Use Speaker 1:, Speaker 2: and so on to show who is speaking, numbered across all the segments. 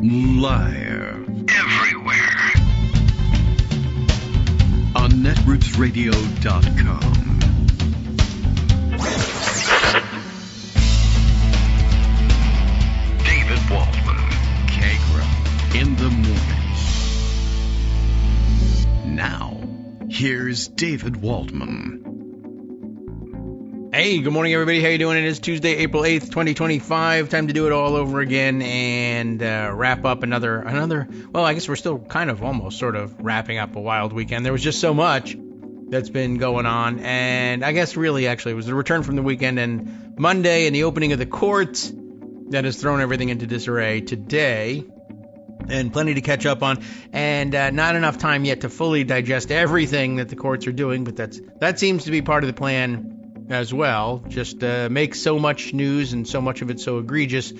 Speaker 1: Live. Everywhere. On netrootsradio.com. David Waldman. Kagro. In the morning. Now, here's David Waldman.
Speaker 2: Hey, good morning, everybody. How you doing? It is Tuesday, April 8th, 2025. Time to do it all over again and wrap up another. Well, I guess we're still kind of almost sort of wrapping up a wild weekend. There was just so much that's been going on. And I guess really, actually, it was the return from the weekend and Monday and the opening of the courts that has thrown everything into disarray today. And plenty to catch up on, and not enough time yet to fully digest everything that the courts are doing, but that seems to be part of the plan as well. Just make so much news and so much of it so egregious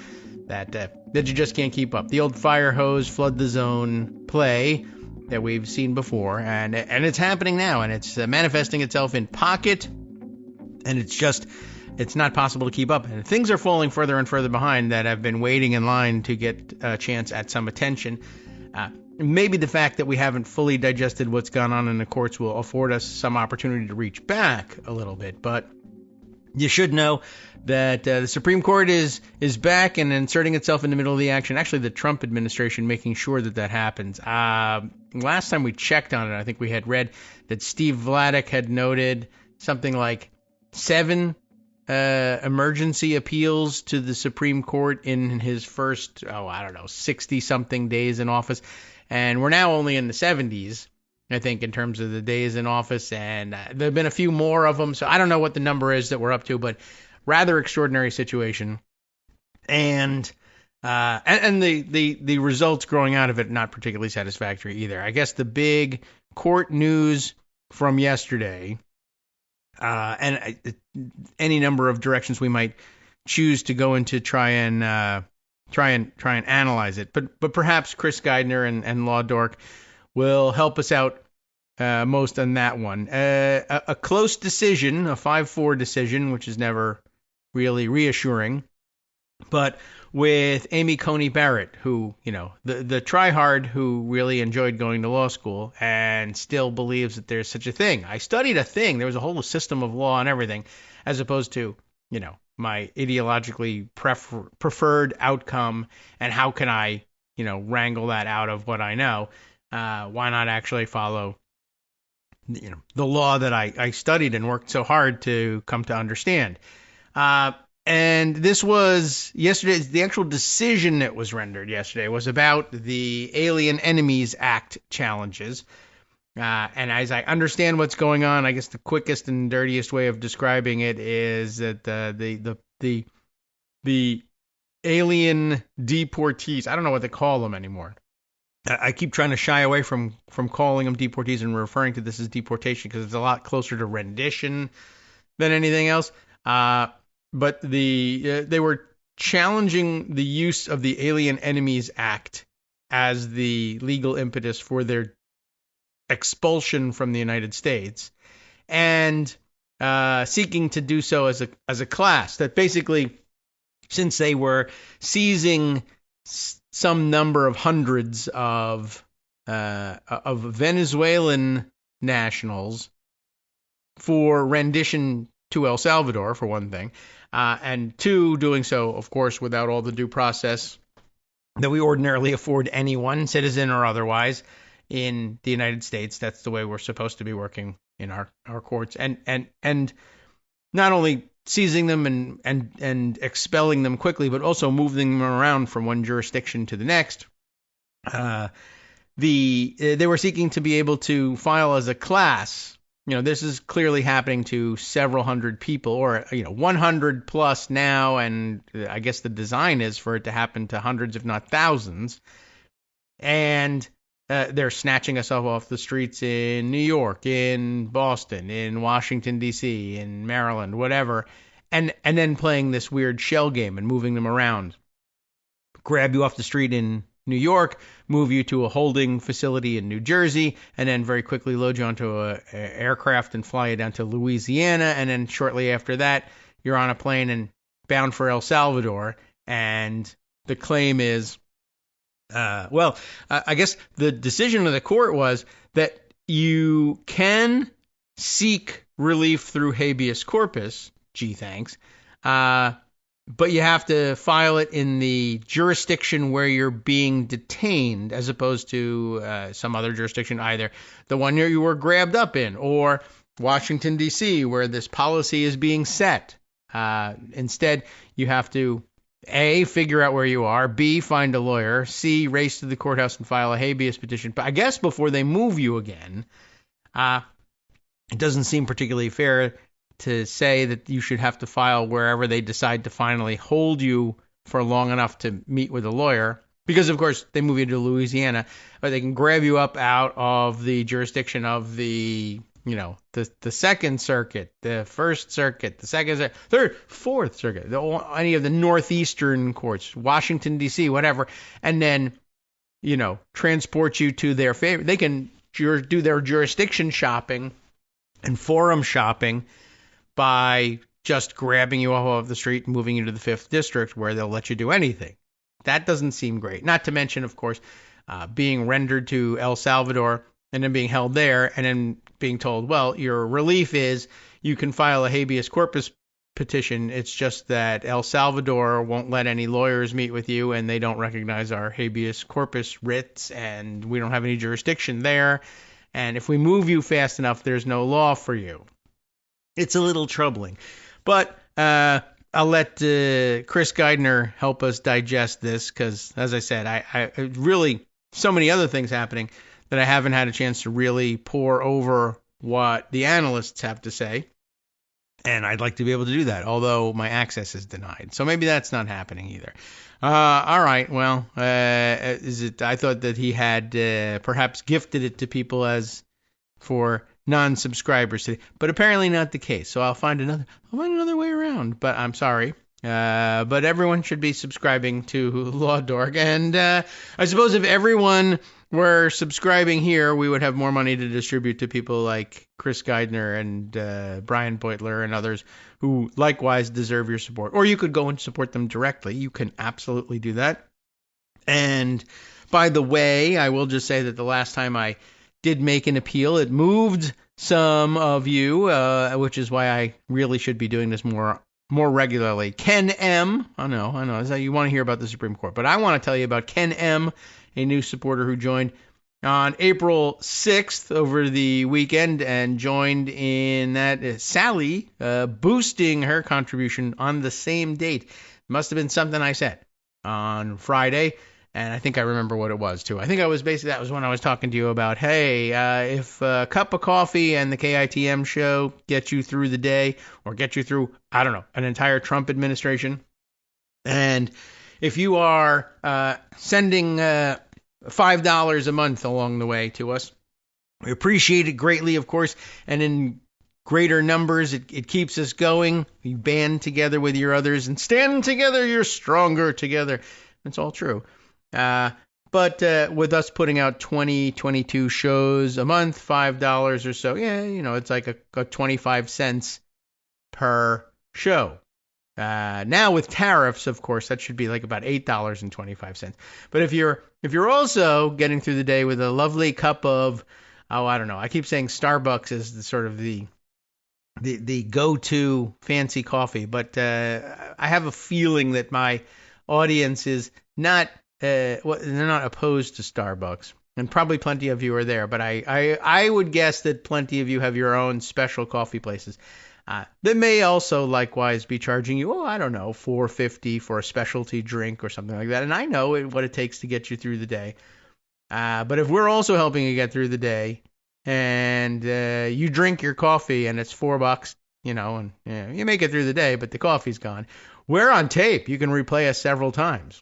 Speaker 2: that you just can't keep up. The old fire hose, flood the zone play that we've seen before, and it's happening now, and it's manifesting itself in pocket, and it's not possible to keep up. And things are falling further and further behind that have been waiting in line to get a chance at some attention. Maybe the fact that we haven't fully digested what's gone on in the courts will afford us some opportunity to reach back a little bit. But you should know that the Supreme Court is back and inserting itself in the middle of the action. Actually, the Trump administration making sure that happens. Last time we checked on it, I think we had read that Steve Vladeck had noted something like 7 emergency appeals to the Supreme Court in his first, 60-something days in office. And we're now only in the 70s, I think, in terms of the days in office. And there have been a few more of them. So I don't know what the number is that we're up to, but rather extraordinary situation. And the results growing out of it, not particularly satisfactory either. I guess the big court news from yesterday, and any number of directions we might choose to go into try and analyze it, but perhaps Chris Geidner and Law Dork will help us out most on that one. A close decision, a 5-4 decision, which is never really reassuring, but with Amy Coney Barrett, who, the tryhard who really enjoyed going to law school and still believes that there's such a thing. I studied a thing. There was a whole system of law and everything, as opposed to, my ideologically preferred outcome, and how can I, wrangle that out of what I know? Why not actually follow, the law that I studied and worked so hard to come to understand? And this was yesterday. The actual decision that was rendered yesterday was about the Alien Enemies Act challenges. And as I understand what's going on, I guess the quickest and dirtiest way of describing it is that the alien deportees, I don't know what they call them anymore. I keep trying to shy away from calling them deportees and referring to this as deportation because it's a lot closer to rendition than anything else. But they were challenging the use of the Alien Enemies Act as the legal impetus for their expulsion from the United States, and seeking to do so as a class. That basically, since they were seizing some number of hundreds of Venezuelan nationals for rendition to El Salvador, for one thing, and two, doing so, of course, without all the due process that we ordinarily afford anyone, citizen or otherwise, in the United States. That's the way we're supposed to be working in our courts, and not only seizing them and expelling them quickly, but also moving them around from one jurisdiction to the next. They were seeking to be able to file as a class. This is clearly happening to several hundred people, or 100 plus now, and I guess the design is for it to happen to hundreds, if not thousands. And they're snatching us off the streets in New York, in Boston, in Washington, D.C., in Maryland, whatever, and then playing this weird shell game and moving them around. Grab you off the street in New York, move you to a holding facility in New Jersey, and then very quickly load you onto an aircraft and fly you down to Louisiana, and then shortly after that, you're on a plane and bound for El Salvador, and the claim is I guess the decision of the court was that you can seek relief through habeas corpus, gee thanks, but you have to file it in the jurisdiction where you're being detained as opposed to some other jurisdiction, either the one you were grabbed up in or Washington, D.C., where this policy is being set. Instead, you have to A, figure out where you are, B, find a lawyer, C, race to the courthouse and file a habeas petition. But I guess before they move you again, it doesn't seem particularly fair to say that you should have to file wherever they decide to finally hold you for long enough to meet with a lawyer. Because, of course, they move you to Louisiana, but they can grab you up out of the jurisdiction of the Second Circuit, the First Circuit, the Second Circuit, Third, Fourth Circuit, any of the Northeastern courts, Washington, D.C., whatever, and then, transport you to their favorite. They can do their jurisdiction shopping and forum shopping by just grabbing you off of the street and moving you to the 5th District where they'll let you do anything. That doesn't seem great. Not to mention, of course, being rendered to El Salvador and then being held there and then being told, well, your relief is you can file a habeas corpus petition. It's just that El Salvador won't let any lawyers meet with you and they don't recognize our habeas corpus writs and we don't have any jurisdiction there. And if we move you fast enough, there's no law for you. It's a little troubling. But I'll let Chris Geidner help us digest this because, as I said, I really so many other things happening that I haven't had a chance to really pore over what the analysts have to say. And I'd like to be able to do that, although my access is denied. So maybe that's not happening either. All right. Well, I thought that he had perhaps gifted it to people as for non-subscribers today, but apparently not the case. So I'll find another way around. But I'm sorry. But everyone should be subscribing to Law Dork. And I suppose if everyone were subscribing here, we would have more money to distribute to people like Chris Geidner and Brian Beutler and others who likewise deserve your support. Or you could go and support them directly. You can absolutely do that. And by the way, I will just say that the last time I did make an appeal, it moved some of you, which is why I really should be doing this more regularly. Ken M. I know. You want to hear about the Supreme Court, but I want to tell you about Ken M., a new supporter who joined on April 6th over the weekend and joined in that Sally boosting her contribution on the same date. Must have been something I said on Friday, and I think I remember what it was, too. I think that was when I was talking to you about, hey, if a cup of coffee and the KITM show get you through the day or get you through, I don't know, an entire Trump administration, and if you are sending $5 a month along the way to us, we appreciate it greatly, of course, and in greater numbers, it keeps us going. You band together with your others and stand together, you're stronger together. That's all true. But with us putting out 22 shows a month, $5 or so, it's like a 25 cents per show. Now with tariffs, of course, that should be like about $8.25. But if you're also getting through the day with a lovely cup of, I don't know, I keep saying Starbucks is the sort of the go-to fancy coffee, but I have a feeling that my audience is not they're not opposed to Starbucks, and probably plenty of you are there. But I would guess that plenty of you have your own special coffee places. That may also likewise be charging you, I don't know, $4.50 for a specialty drink or something like that. And I know what it takes to get you through the day. But if we're also helping you get through the day and you drink your coffee and it's $4, and you make it through the day, but the coffee's gone, we're on tape. You can replay us several times.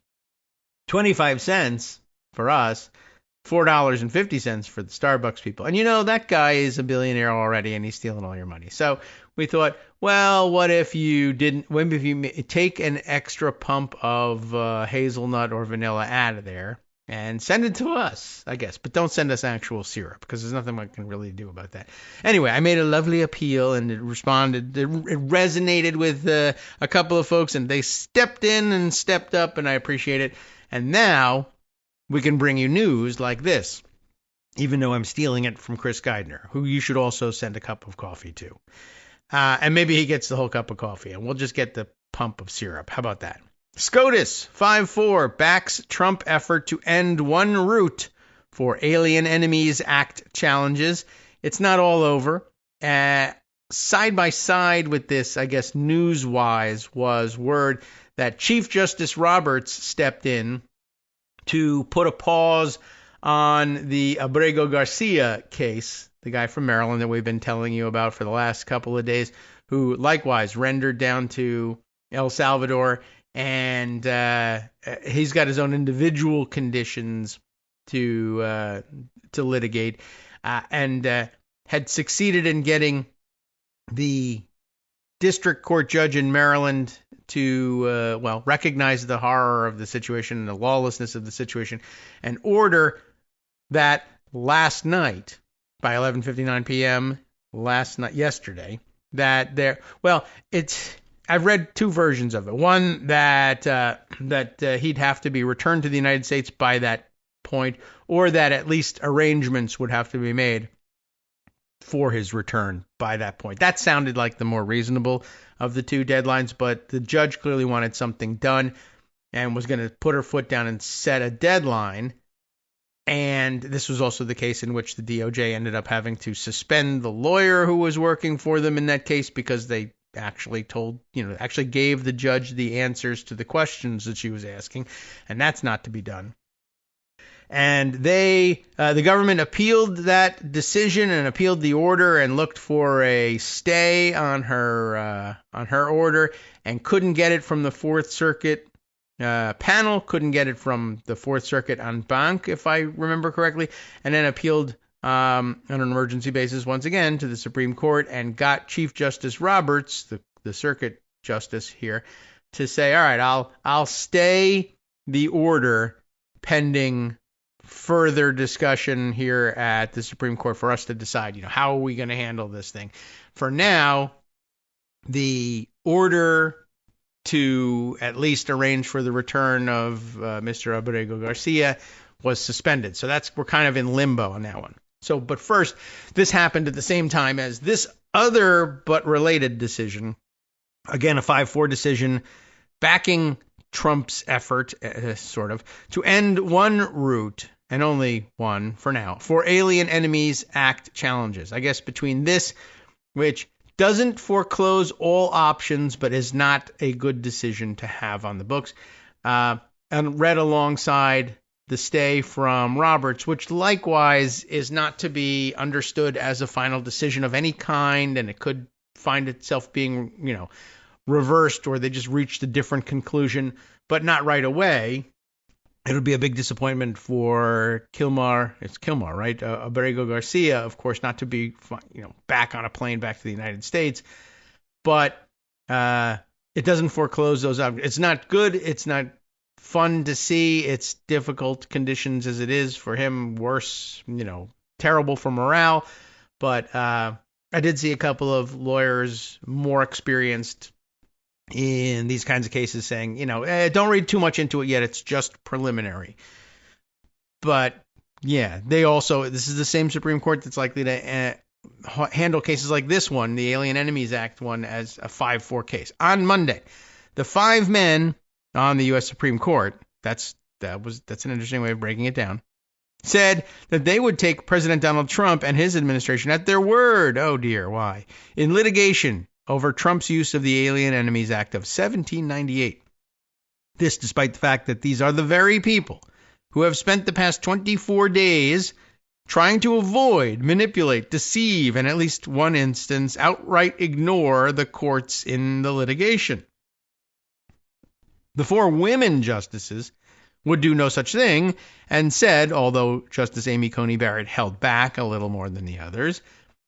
Speaker 2: 25 cents for us, $4.50 for the Starbucks people. And that guy is a billionaire already and he's stealing all your money. So we thought, well, what if you take an extra pump of hazelnut or vanilla out of there and send it to us, I guess. But don't send us actual syrup because there's nothing I can really do about that. Anyway, I made a lovely appeal and it resonated with a couple of folks and they stepped in and stepped up and I appreciate it. And now we can bring you news like this, even though I'm stealing it from Chris Geidner, who you should also send a cup of coffee to. And maybe he gets the whole cup of coffee, and we'll just get the pump of syrup. How about that? SCOTUS 5-4 backs Trump effort to end one route for Alien Enemies Act challenges. It's not all over. Side by side with this, I guess news-wise, was word that Chief Justice Roberts stepped in to put a pause on the Abrego Garcia case, the guy from Maryland that we've been telling you about for the last couple of days, who likewise rendered down to El Salvador, and he's got his own individual conditions to litigate, and had succeeded in getting the district court judge in Maryland to, recognize the horror of the situation and the lawlessness of the situation, and order that last night, by 11:59 p.m. yesterday, that I've read two versions of it. One that he'd have to be returned to the United States by that point, or that at least arrangements would have to be made for his return by that point. That sounded like the more reasonable of the two deadlines, but the judge clearly wanted something done and was going to put her foot down and set a deadline. And this was also the case in which the DOJ ended up having to suspend the lawyer who was working for them in that case, because they actually gave the judge the answers to the questions that she was asking, and that's not to be done. And the government appealed that decision and appealed the order and looked for a stay on her order, and couldn't get it from the Fourth Circuit panel, couldn't get it from the Fourth Circuit en banc, if I remember correctly, and then appealed on an emergency basis once again to the Supreme Court, and got Chief Justice Roberts, the circuit justice here, to say, all right, I'll stay the order pending further discussion here at the Supreme Court for us to decide, how are we going to handle this thing. For now, the order to at least arrange for the return of Mr. Abrego Garcia was suspended. So we're kind of in limbo on that one. So, but first, this happened at the same time as this other but related decision, again, a 5-4 decision backing Trump's effort, to end one route, and only one for now, for Alien Enemies Act challenges. I guess between this, which doesn't foreclose all options, but is not a good decision to have on the books, and read alongside the stay from Roberts, which likewise is not to be understood as a final decision of any kind, and it could find itself being, reversed, or they just reached a different conclusion, but not right away. It'll be a big disappointment for It's Kilmar, right? Abrego Garcia, of course, not to be, back on a plane back to the United States. But it doesn't foreclose those out. It's not good. It's not fun to see. It's difficult conditions as it is for him. Worse, terrible for morale. But I did see a couple of lawyers more experienced in these kinds of cases saying, don't read too much into it yet. It's just preliminary. But yeah, this is the same Supreme Court that's likely to handle cases like this one, the Alien Enemies Act one, as a 5-4 case. On Monday, the 5 men on the U.S. Supreme Court, that's an interesting way of breaking it down, said that they would take President Donald Trump and his administration at their word. Oh dear, why? In litigation over Trump's use of the Alien Enemies Act of 1798. This despite the fact that these are the very people who have spent the past 24 days trying to avoid, manipulate, deceive, and at least one instance, outright ignore the courts in the litigation. The 4 women justices would do no such thing, and said, although Justice Amy Coney Barrett held back a little more than the others,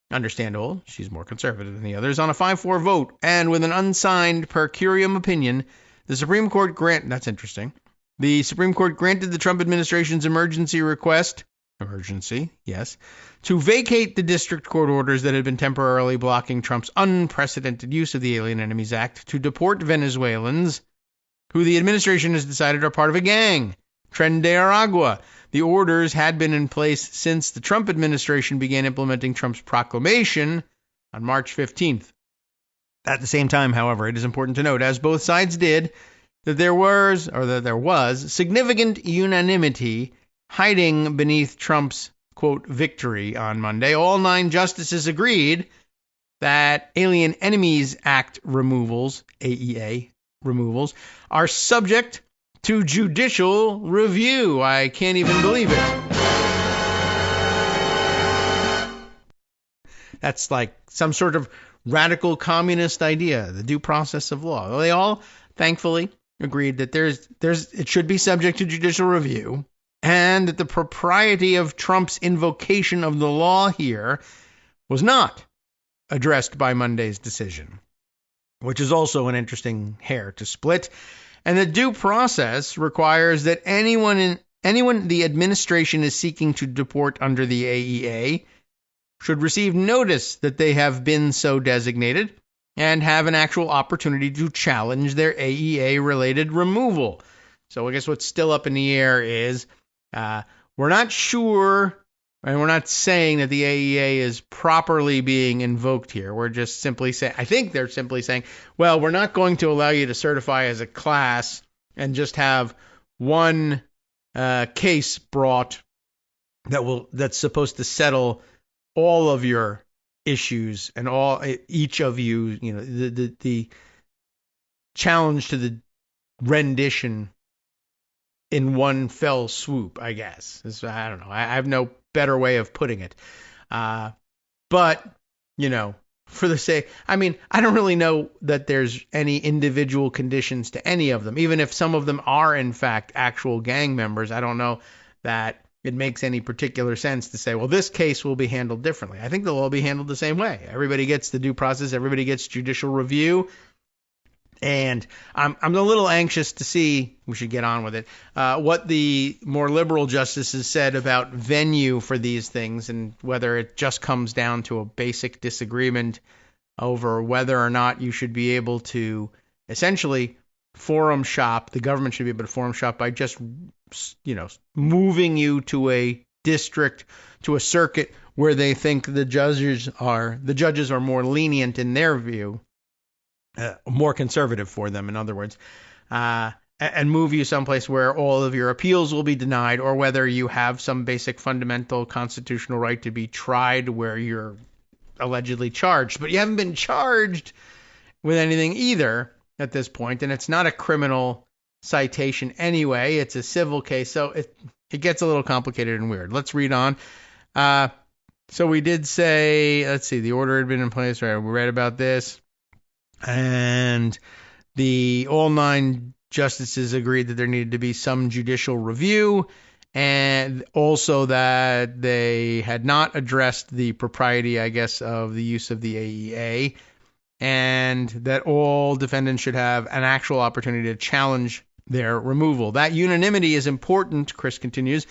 Speaker 2: understandable, she's more conservative than the others, on a 5-4 vote, and with an unsigned per curiam opinion, the Supreme Court that's interesting. The Supreme Court granted the Trump administration's emergency, yes, to vacate the district court orders that had been temporarily blocking Trump's unprecedented use of the Alien Enemies Act to deport Venezuelans who the administration has decided are part of a gang Tren de Aragua. The orders had been in place since the Trump administration began implementing Trump's proclamation on March 15th. At the same time, however, it is important to note, as both sides did, that there was significant unanimity hiding beneath Trump's, quote, victory on Monday. All 9 justices agreed that Alien Enemies Act removals, AEA removals, are subject to judicial review. I can't even believe it. That's like some sort of radical communist idea, the due process of law. Well, they all, thankfully, agreed that it should be subject to judicial review, and that the propriety of Trump's invocation of the law here was not addressed by Monday's decision, which is also an interesting hair to split. And the due process requires that anyone the administration is seeking to deport under the AEA should receive notice that they have been so designated and have an actual opportunity to challenge their AEA-related removal. So I guess what's still up in the air is we're not sure, and we're not saying that the AEA is properly being invoked here. We're just simply saying, I think they're simply saying, well, we're not going to allow you to certify as a class and just have one case brought that's supposed to settle all of your issues and each of you, the challenge to the rendition in one fell swoop, I guess. I don't know. I have no better way of putting it. But, for the sake, I don't really know that there's any individual conditions to any of them. Even if some of them are, in fact, actual gang members, I don't know that it makes any particular sense to say, well, this case will be handled differently. I think they'll all be handled the same way. Everybody gets the due process. Everybody gets judicial review. And I'm a little anxious to see, we should get on with it, what the more liberal justices said about venue for these things, and whether it just comes down to a basic disagreement over whether or not you should be able to essentially forum shop, the government should be able to forum shop by just, moving you to a district, to a circuit where they think the judges are more lenient in their view. More conservative for them, in other words, and move you someplace where all of your appeals will be denied, or whether you have some basic fundamental constitutional right to be tried where you're allegedly charged, but you haven't been charged with anything either at this point, and it's not a criminal citation anyway, it's a civil case, so it gets a little complicated and weird. Let's read on. So we did say, let's see, the order had been in place, right? We read about this. And all 9 justices agreed that there needed to be some judicial review, and also that they had not addressed the propriety, I guess, of the use of the AEA, and that all defendants should have an actual opportunity to challenge their removal. That unanimity is important, Chris continues,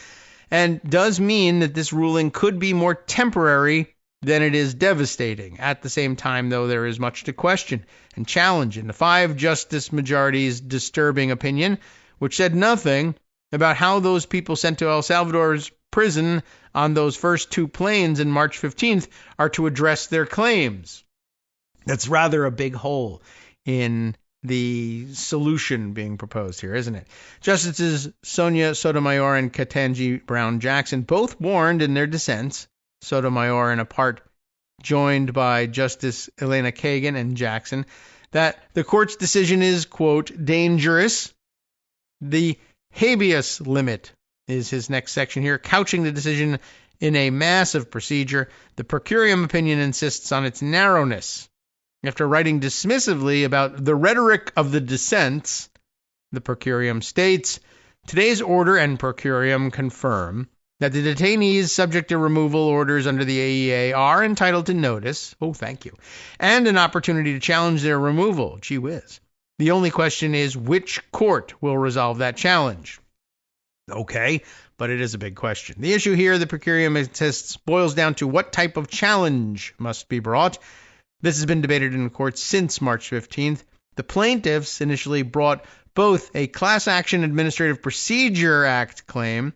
Speaker 2: and does mean that this ruling could be more temporary than it is devastating. At the same time, though, there is much to question and challenge in the 5-justice majority's disturbing opinion, which said nothing about how those people sent to El Salvador's prison on those first 2 planes in March 15th are to address their claims. That's rather a big hole in the solution being proposed here, isn't it? Justices Sonia Sotomayor and Ketanji Brown Jackson both warned in their dissents, Sotomayor in a part joined by Justice Elena Kagan and Jackson, that the court's decision is, quote, dangerous. The habeas limit is his next section here, couching the decision in a massive procedure. The per curiam opinion insists on its narrowness. After writing dismissively about the rhetoric of the dissents, the per curiam states, today's order and per curiam confirm that the detainees subject to removal orders under the AEA are entitled to notice, oh, thank you, and an opportunity to challenge their removal, gee whiz. The only question is which court will resolve that challenge. Okay, but it is a big question. The issue here, the per curiam insists, boils down to what type of challenge must be brought. This has been debated in the courts since March 15th. The plaintiffs initially brought both a Class Action Administrative Procedure Act claim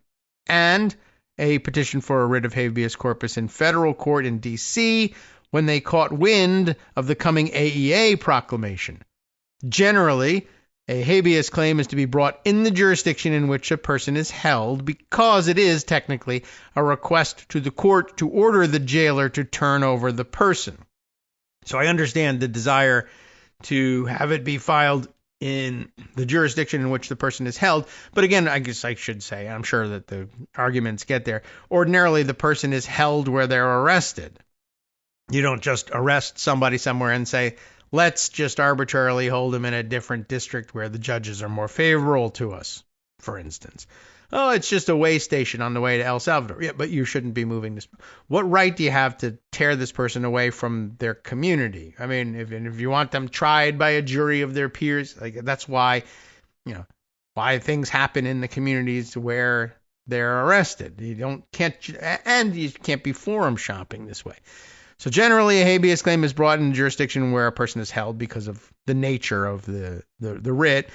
Speaker 2: and a petition for a writ of habeas corpus in federal court in D.C. when they caught wind of the coming AEA proclamation. Generally, a habeas claim is to be brought in the jurisdiction in which a person is held because it is technically a request to the court to order the jailer to turn over the person. So I understand the desire to have it be filed in the jurisdiction in which the person is held. But again, I guess I should say, I'm sure that the arguments get there. Ordinarily, the person is held where they're arrested. You don't just arrest somebody somewhere and say, let's just arbitrarily hold him in a different district where the judges are more favorable to us, for instance. Oh, it's just a way station on the way to El Salvador. Yeah, but you shouldn't be moving this. What right do you have to tear this person away from their community? I mean, if you want them tried by a jury of their peers, like that's why, why things happen in the communities where they're arrested. You can't be forum shopping this way. So generally, a habeas claim is brought in a jurisdiction where a person is held because of the nature of the writ.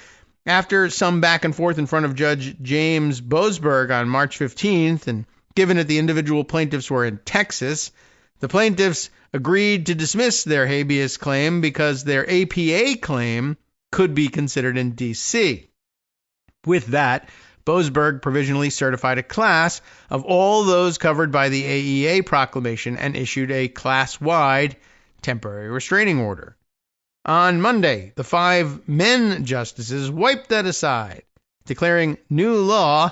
Speaker 2: After some back and forth in front of Judge James Boasberg on March 15th, and given that the individual plaintiffs were in Texas, the plaintiffs agreed to dismiss their habeas claim because their APA claim could be considered in D.C. With that, Boasberg provisionally certified a class of all those covered by the AEA proclamation and issued a class-wide temporary restraining order. On Monday, the 5 men justices wiped that aside, declaring new law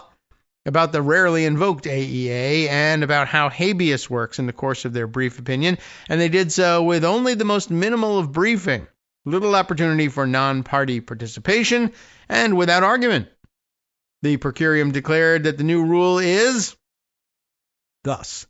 Speaker 2: about the rarely invoked AEA and about how habeas works in the course of their brief opinion, and they did so with only the most minimal of briefing, little opportunity for non-party participation, and without argument. The per curiam declared that the new rule is thus: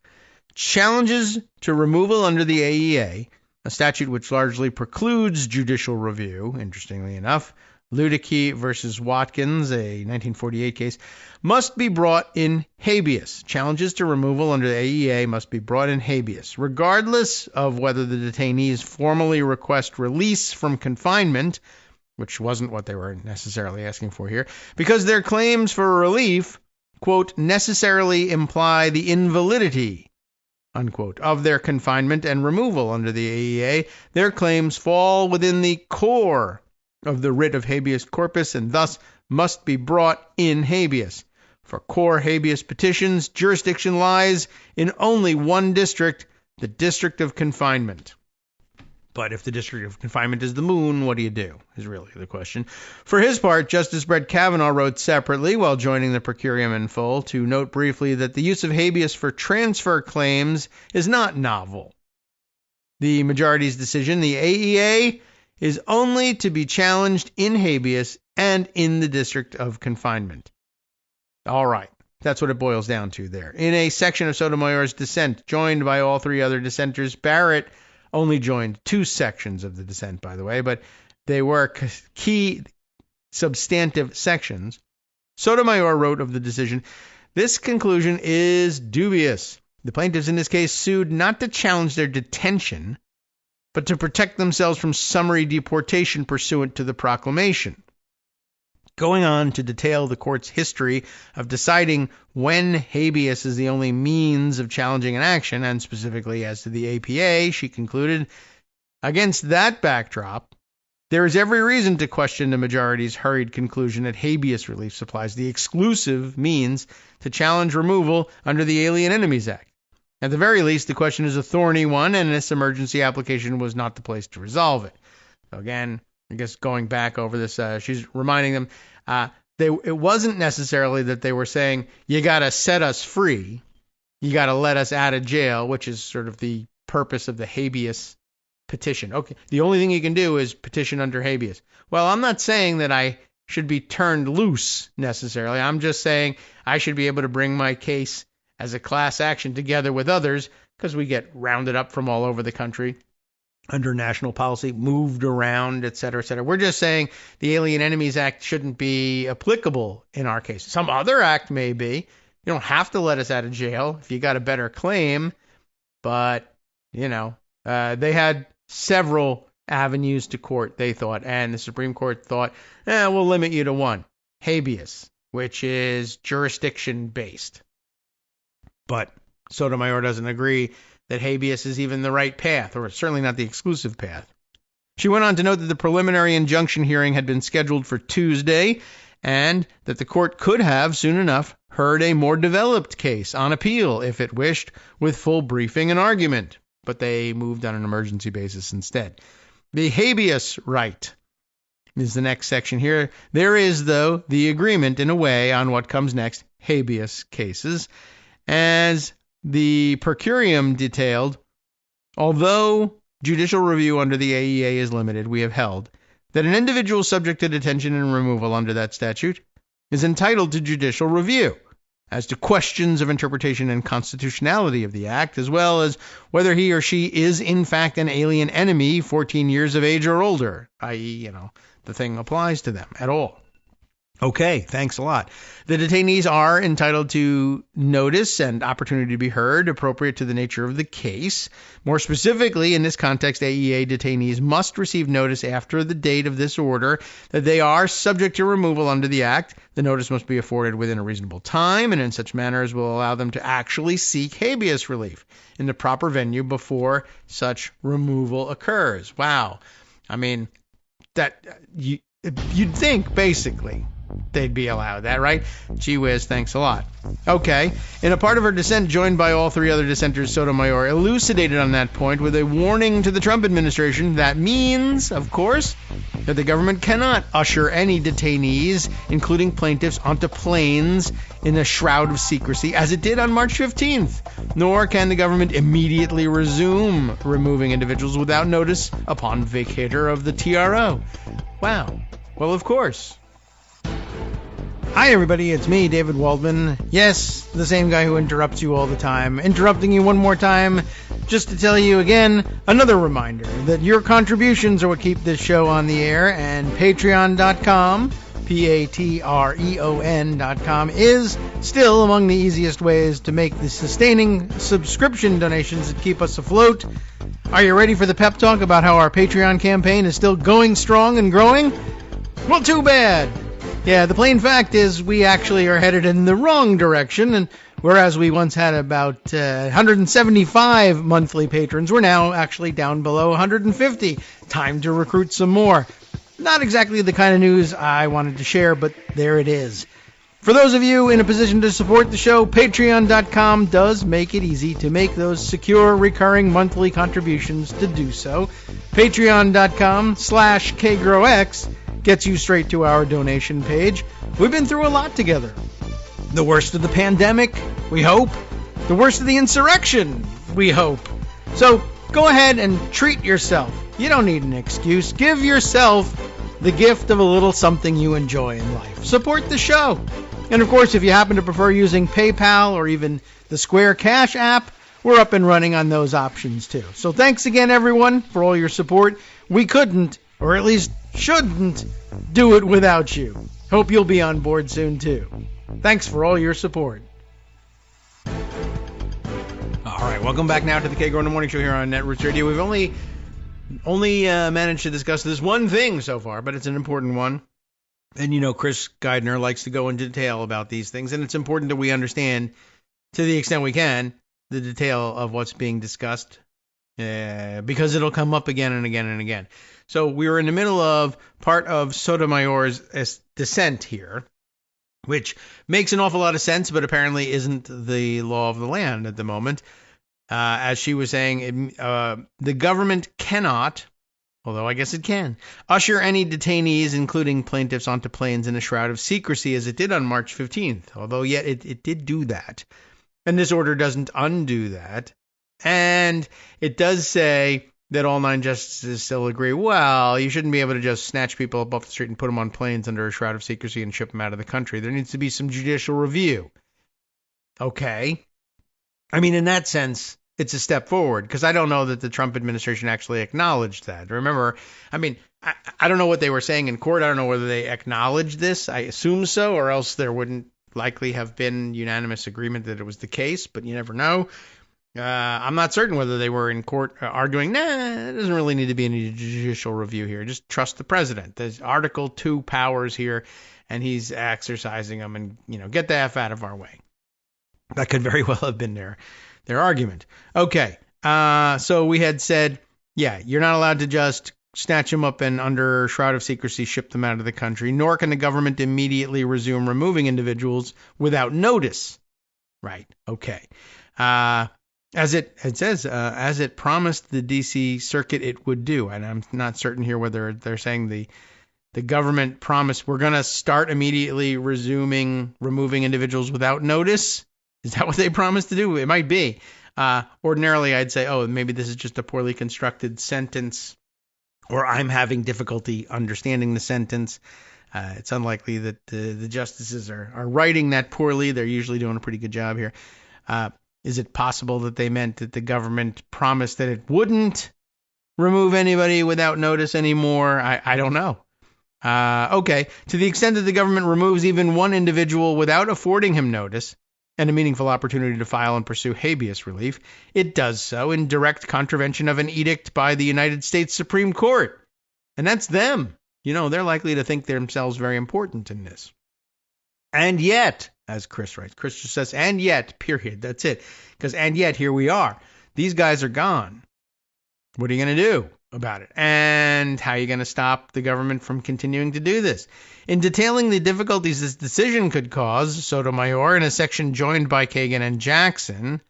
Speaker 2: challenges to removal under the AEA, a statute which largely precludes judicial review, interestingly enough, Lutnick versus Watkins, a 1948 case, must be brought in habeas. Challenges to removal under the AEA must be brought in habeas, regardless of whether the detainees formally request release from confinement, which wasn't what they were necessarily asking for here, because their claims for relief, quote, necessarily imply the invalidity, unquote, of their confinement and removal under the AEA. Their claims fall within the core of the writ of habeas corpus and thus must be brought in habeas. For core habeas petitions, jurisdiction lies in only one district, the District of Confinement. But if the District of Confinement is the moon, what do you do, is really the question. For his part, Justice Brett Kavanaugh wrote separately, while joining the per curiam in full, to note briefly that the use of habeas for transfer claims is not novel. The majority's decision, the AEA, is only to be challenged in habeas and in the District of Confinement. All right, that's what it boils down to there. In a section of Sotomayor's dissent, joined by all 3 other dissenters, Barrett only joined 2 sections of the dissent, by the way, but they were key substantive sections. Sotomayor wrote of the decision, "This conclusion is dubious. The plaintiffs in this case sued not to challenge their detention, but to protect themselves from summary deportation pursuant to the proclamation." Going on to detail the court's history of deciding when habeas is the only means of challenging an action, and specifically as to the APA, she concluded, against that backdrop, there is every reason to question the majority's hurried conclusion that habeas relief supplies the exclusive means to challenge removal under the Alien Enemies Act. At the very least, the question is a thorny one, and this emergency application was not the place to resolve it. So again, I guess going back over this, she's reminding them, it wasn't necessarily that they were saying, you got to set us free, you got to let us out of jail, which is sort of the purpose of the habeas petition. Okay, the only thing you can do is petition under habeas. Well, I'm not saying that I should be turned loose necessarily. I'm just saying I should be able to bring my case as a class action together with others, because we get rounded up from all over the country under national policy, moved around, et cetera, et cetera. We're just saying the Alien Enemies Act shouldn't be applicable in our case. Some other act may be. You don't have to let us out of jail if you got a better claim. But, they had several avenues to court, they thought, and the Supreme Court thought, we'll limit you to one, habeas, which is jurisdiction-based. But Sotomayor doesn't agree that habeas is even the right path, or certainly not the exclusive path. She went on to note that the preliminary injunction hearing had been scheduled for Tuesday, and that the court could have, soon enough, heard a more developed case on appeal, if it wished, with full briefing and argument. But they moved on an emergency basis instead. The habeas right is the next section here. There is, though, the agreement, in a way, on what comes next, habeas cases. As the per curiam detailed, although judicial review under the AEA is limited, we have held that an individual subject to detention and removal under that statute is entitled to judicial review as to questions of interpretation and constitutionality of the act, as well as whether he or she is in fact an alien enemy 14 years of age or older, i.e., the thing applies to them at all. Okay, thanks a lot. The detainees are entitled to notice and opportunity to be heard, appropriate to the nature of the case. More specifically, in this context, AEA detainees must receive notice after the date of this order that they are subject to removal under the Act. The notice must be afforded within a reasonable time and in such manner as will allow them to actually seek habeas relief in the proper venue before such removal occurs. Wow. I mean, that you'd think, basically, they'd be allowed that, right? Gee whiz, thanks a lot. Okay. In a part of her dissent, joined by all three other dissenters, Sotomayor elucidated on that point with a warning to the Trump administration that means, of course, that the government cannot usher any detainees, including plaintiffs, onto planes in a shroud of secrecy, as it did on March 15th. Nor can the government immediately resume removing individuals without notice upon vacatur of the TRO. Wow. Well, of course. Hi, everybody. It's me, David Waldman. Yes, the same guy who interrupts you all the time. Interrupting you one more time just to tell you again, another reminder that your contributions are what keep this show on the air, and Patreon.com, Patreon.com, is still among the easiest ways to make the sustaining subscription donations that keep us afloat. Are you ready for the pep talk about how our Patreon campaign is still going strong and growing? Well, too bad. Yeah, the plain fact is we actually are headed in the wrong direction, and whereas we once had about 175 monthly patrons, we're now actually down below 150. Time to recruit some more. Not exactly the kind of news I wanted to share, but there it is. For those of you in a position to support the show, Patreon.com does make it easy to make those secure, recurring monthly contributions to do so. Patreon.com/KagroX gets you straight to our donation page. We've been through a lot together. The worst of the pandemic, we hope. The worst of the insurrection, we hope. So go ahead and treat yourself. You don't need an excuse. Give yourself the gift of a little something you enjoy in life. Support the show. And of course, if you happen to prefer using PayPal or even the Square Cash app, we're up and running on those options too. So thanks again, everyone, for all your support. We couldn't, or at least shouldn't, do it without you. Hope you'll be on board soon too. Thanks for all your support. All right, welcome back now to the Kagro in the Morning Show here on Netroots Radio. We've only managed to discuss this one thing so far, but it's an important one. And Chris Geidner likes to go into detail about these things, and it's important that we understand, to the extent we can, the detail of what's being discussed, because it'll come up again and again and again. So we were in the middle of part of Sotomayor's dissent here, which makes an awful lot of sense, but apparently isn't the law of the land at the moment. As she was saying, the government cannot, although I guess it can, usher any detainees, including plaintiffs, onto planes in a shroud of secrecy, as it did on March 15th, although yet it did do that. And this order doesn't undo that. And it does say that all 9 justices still agree, well, you shouldn't be able to just snatch people up off the street and put them on planes under a shroud of secrecy and ship them out of the country. There needs to be some judicial review. Okay. I mean, in that sense, it's a step forward, because I don't know that the Trump administration actually acknowledged that. Remember, I mean, I don't know what they were saying in court. I don't know whether they acknowledged this. I assume so, or else there wouldn't likely have been unanimous agreement that it was the case, but you never know. I'm not certain whether they were in court arguing, there doesn't really need to be any judicial review here. Just trust the president. There's Article 2 powers here, and he's exercising them, and, get the F out of our way. That could very well have been their argument. Okay, so we had said, you're not allowed to just snatch them up and under shroud of secrecy ship them out of the country, nor can the government immediately resume removing individuals without notice. Right, okay. As it says, as it promised the D.C. Circuit it would do. And I'm not certain here whether they're saying the government promised we're going to start immediately removing individuals without notice. Is that what they promised to do? It might be. Ordinarily, I'd say, maybe this is just a poorly constructed sentence, or I'm having difficulty understanding the sentence. It's unlikely that the justices are writing that poorly. They're usually doing a pretty good job here. Is it possible that they meant that the government promised that it wouldn't remove anybody without notice anymore? I don't know. Okay. To the extent that the government removes even one individual without affording him notice and a meaningful opportunity to file and pursue habeas relief, it does so in direct contravention of an edict by the United States Supreme Court. And that's them. They're likely to think themselves very important in this. And yet, as Chris writes, Chris just says, and yet, period. That's it. Because, and yet, here we are. These guys are gone. What are you going to do about it? And how are you going to stop the government from continuing to do this? In detailing the difficulties this decision could cause, Sotomayor, in a section joined by Kagan and Jackson,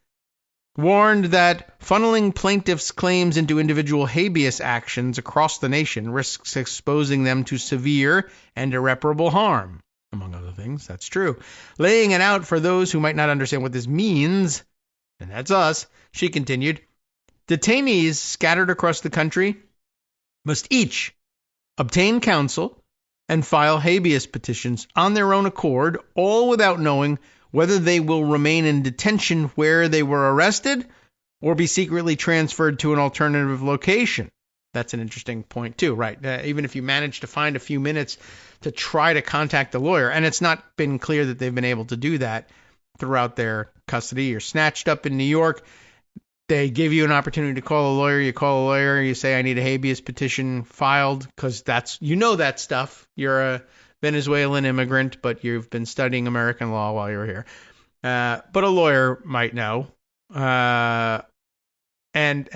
Speaker 2: warned that funneling plaintiffs' claims into individual habeas actions across the nation risks exposing them to severe and irreparable harm. Among other things, that's true. Laying it out for those who might not understand what this means, and that's us, she continued, detainees scattered across the country must each obtain counsel and file habeas petitions on their own accord, all without knowing whether they will remain in detention where they were arrested or be secretly transferred to an alternative location. That's an interesting point, too, right? Even if you manage to find a few minutes to try to contact a lawyer, and it's not been clear that they've been able to do that throughout their custody. You're snatched up in New York. They give you an opportunity to call a lawyer. You call a lawyer. You say, I need a habeas petition filed, because that's, that stuff. You're a Venezuelan immigrant, but you've been studying American law while you're here. But a lawyer might know. And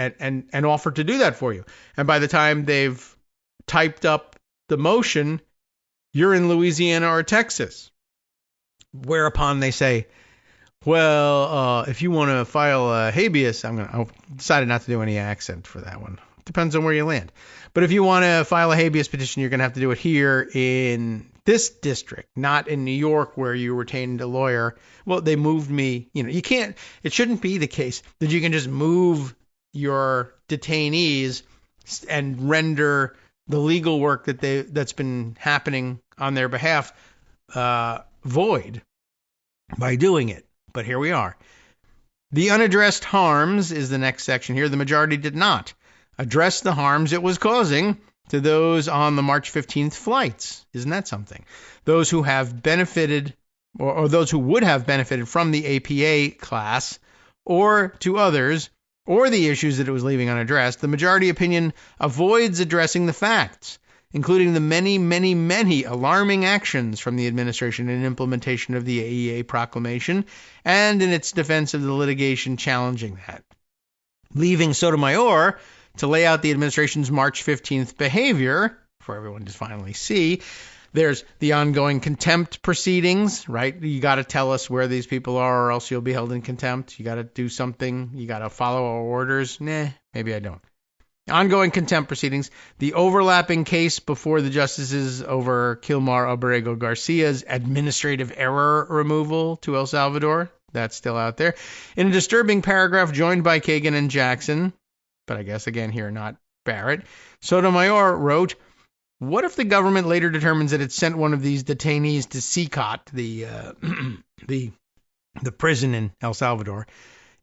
Speaker 2: offer to do that for you. And by the time they've typed up the motion, you're in Louisiana or Texas. Whereupon they say, well, if you want to file a habeas, I decided not to do any accent for that one. Depends on where you land. But if you want to file a habeas petition, you're going to have to do it here in this district, not in New York where you retained a lawyer. Well, they moved me. You can't, it shouldn't be the case that you can just move your detainees and render the legal work that's been happening on their behalf void by doing it. But here we are. The unaddressed harms is the next section here. The majority did not address the harms it was causing to those on the March 15th flights. Isn't that something? Those who have benefited or those who would have benefited from the APA class, or to others, or the issues that it was leaving unaddressed. The majority opinion avoids addressing the facts, including the many, many, many alarming actions from the administration in implementation of the AEA proclamation and in its defense of the litigation challenging that. Leaving Sotomayor to lay out the administration's March 15th behavior for everyone to finally see. There's the ongoing contempt proceedings, right? You got to tell us where these people are or else you'll be held in contempt. You got to do something. You got to follow our orders. Maybe I don't. Ongoing contempt proceedings. The overlapping case before the justices over Kilmar Abrego Garcia's administrative error removal to El Salvador. That's still out there. In a disturbing paragraph joined by Kagan and Jackson, but I guess again here not Barrett, Sotomayor wrote, what if the government later determines that it sent one of these detainees to CICOT, the prison in El Salvador,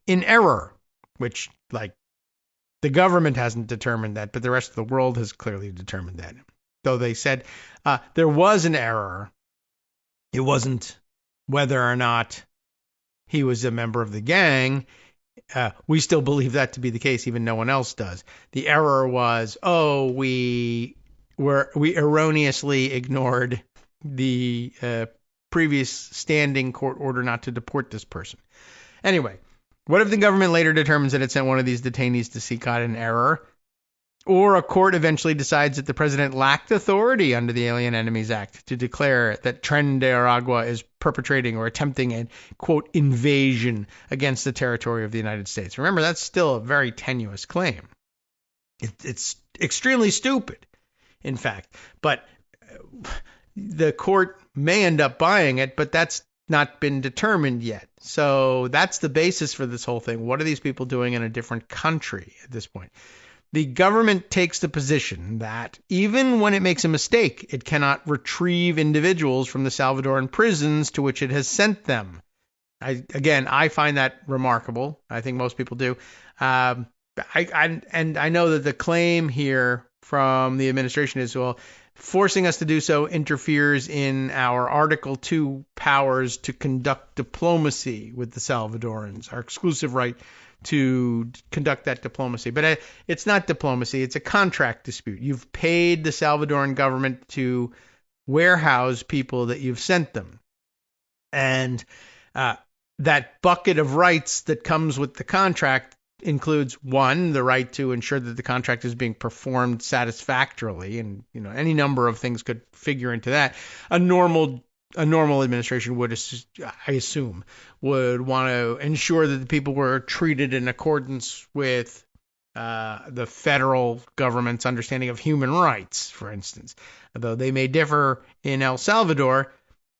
Speaker 2: in error, which, the government hasn't determined that, but the rest of the world has clearly determined that. Though they said there was an error, it wasn't whether or not he was a member of the gang. we still believe that to be the case, even no one else does. The error was, we erroneously ignored the previous standing court order not to deport this person. Anyway, what if the government later determines that it sent one of these detainees to seek out an error? Or a court eventually decides that the president lacked authority under the Alien Enemies Act to declare that Tren de Aragua is perpetrating or attempting a, quote, invasion against the territory of the United States. Remember, that's still a very tenuous claim. It's extremely stupid, in fact. But the court may end up buying it, but that's not been determined yet. So that's the basis for this whole thing. What are these people doing in a different country at this point? The government takes the position that even when it makes a mistake, it cannot retrieve individuals from the Salvadoran prisons to which it has sent them. I find that remarkable. I think most people do. And I know that the claim here from the administration is, well, forcing us to do so interferes in our Article 2 powers to conduct diplomacy with the Salvadorans, our exclusive right to conduct that diplomacy. But it's not diplomacy. It's a contract dispute. You've paid the Salvadoran government to warehouse people that you've sent them. And that bucket of rights that comes with the contract includes, one, the right to ensure that the contract is being performed satisfactorily. And, any number of things could figure into that. A normal administration would, I assume, would want to ensure that the people were treated in accordance with the federal government's understanding of human rights, for instance. Although they may differ in El Salvador,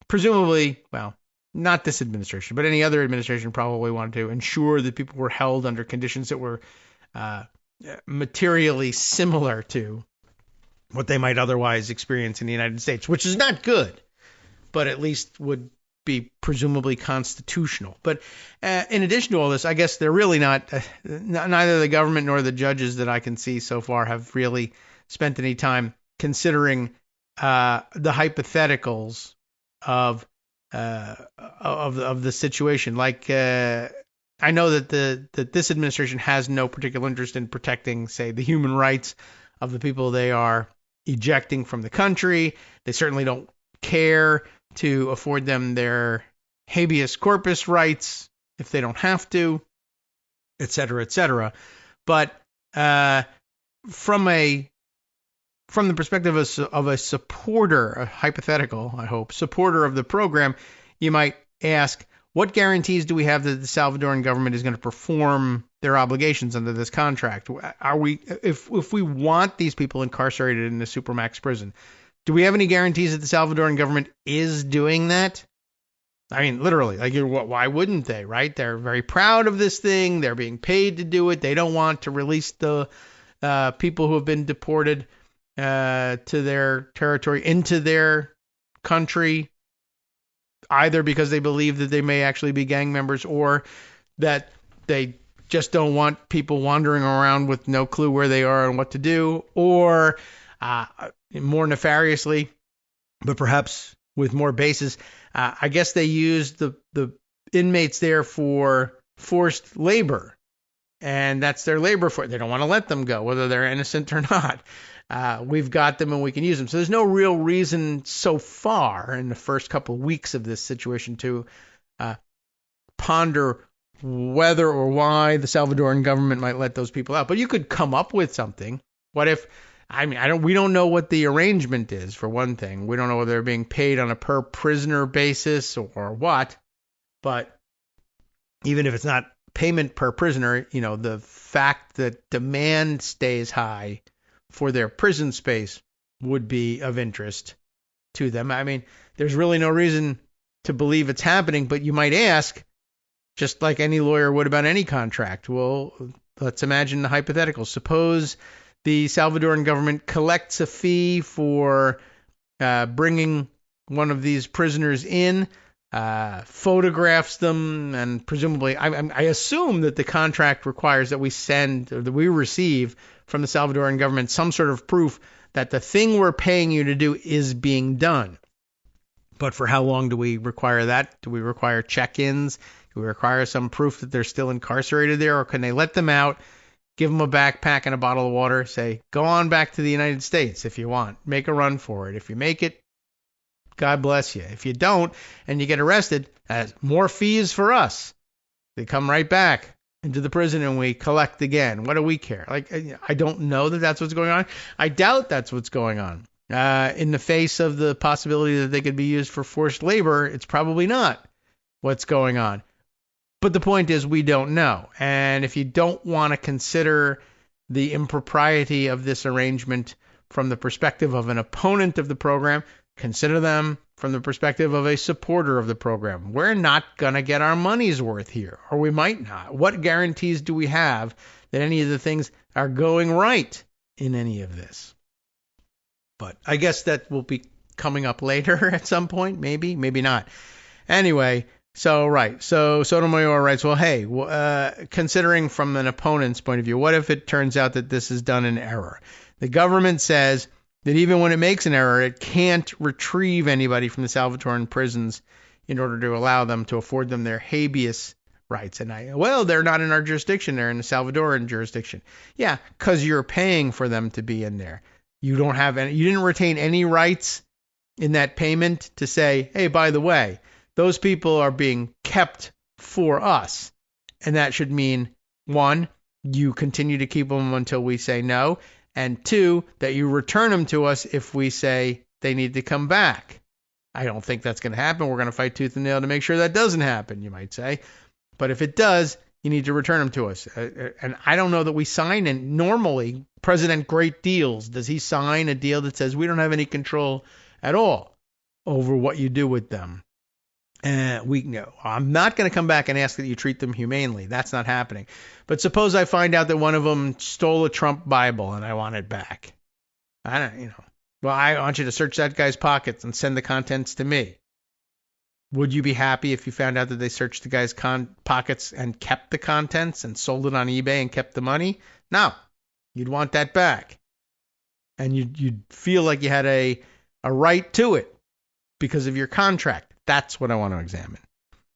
Speaker 2: presumably, well, not this administration, but any other administration probably wanted to ensure that people were held under conditions that were materially similar to what they might otherwise experience in the United States, which is not good, but at least would be presumably constitutional. But in addition to all this, I guess they're really not, neither the government nor the judges that I can see so far have really spent any time considering the hypotheticals of the situation. Like, I know that this administration has no particular interest in protecting, say, the human rights of the people they are ejecting from the country. They certainly don't care to afford them their habeas corpus rights if they don't have to, et cetera, et cetera. But from the perspective of a supporter, a hypothetical, I hope, supporter of the program, you might ask, what guarantees do we have that the Salvadoran government is going to perform their obligations under this contract? If we want these people incarcerated in the Supermax prison, do we have any guarantees that the Salvadoran government is doing that? I mean, literally, why wouldn't they, right? They're very proud of this thing. They're being paid to do it. They don't want to release the people who have been deported to their territory, into their country, either because they believe that they may actually be gang members or that they just don't want people wandering around with no clue where they are and what to do, or more nefariously, but perhaps with more basis, I guess they used the inmates there for forced labor, and that's their labor for it. They don't want to let them go, whether they're innocent or not. We've got them and we can use them. So there's no real reason so far in the first couple of weeks of this situation to ponder whether or why the Salvadoran government might let those people out. But you could come up with something. What if, we don't know what the arrangement is, for one thing. We don't know whether they're being paid on a per prisoner basis or what. But even if it's not payment per prisoner, the fact that demand stays high for their prison space would be of interest to them. I mean, there's really no reason to believe it's happening, but you might ask, just like any lawyer would about any contract, well, let's imagine the hypothetical. Suppose the Salvadoran government collects a fee for bringing one of these prisoners in, photographs them, and presumably, I assume that the contract requires that we send, or that we receive from the Salvadoran government, some sort of proof that the thing we're paying you to do is being done. But for how long do we require that? Do we require check-ins? Do we require some proof that they're still incarcerated there? Or can they let them out, give them a backpack and a bottle of water, say, go on back to the United States if you want. Make a run for it. If you make it, God bless you. If you don't and you get arrested, that's more fees for us. They come right back into the prison and we collect again. What do we care? Like, I don't know that that's what's going on. I doubt that's what's going on. In the face of the possibility that they could be used for forced labor, it's probably not what's going on. But the point is, we don't know. And if you don't want to consider the impropriety of this arrangement from the perspective of an opponent of the program, consider them from the perspective of a supporter of the program. We're not going to get our money's worth here, or we might not. What guarantees do we have that any of the things are going right in any of this? But I guess that will be coming up later at some point, maybe not. Anyway, so Sotomayor writes, well, hey, considering from an opponent's point of view, what if it turns out that this is done in error? The government says that even when it makes an error, it can't retrieve anybody from the Salvadoran prisons in order to allow them to afford them their habeas rights. And they're not in our jurisdiction. They're in the Salvadoran jurisdiction. Yeah, because you're paying for them to be in there. You didn't retain any rights in that payment to say, hey, by the way, those people are being kept for us. And that should mean, 1, you continue to keep them until we say no. And 2, that you return them to us if we say they need to come back. I don't think that's going to happen. We're going to fight tooth and nail to make sure that doesn't happen, you might say. But if it does, you need to return them to us. And I don't know that we sign, and normally President Great Deals, does he sign a deal that says we don't have any control at all over what you do with them? I'm not going to come back and ask that you treat them humanely. That's not happening. But suppose I find out that one of them stole a Trump Bible and I want it back. I want you to search that guy's pockets and send the contents to me. Would you be happy if you found out that they searched the guy's pockets and kept the contents and sold it on eBay and kept the money? No. You'd want that back. And you'd feel like you had a right to it because of your contract. That's what I want to examine.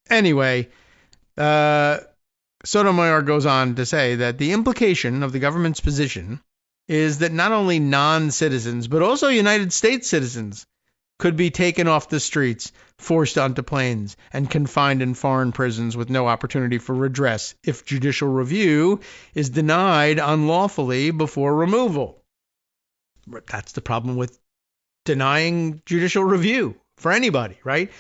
Speaker 2: Anyway, Sotomayor goes on to say that the implication of the government's position is that not only non-citizens, but also United States citizens could be taken off the streets, forced onto planes, and confined in foreign prisons with no opportunity for redress if judicial review is denied unlawfully before removal. That's the problem with denying judicial review for anybody, right?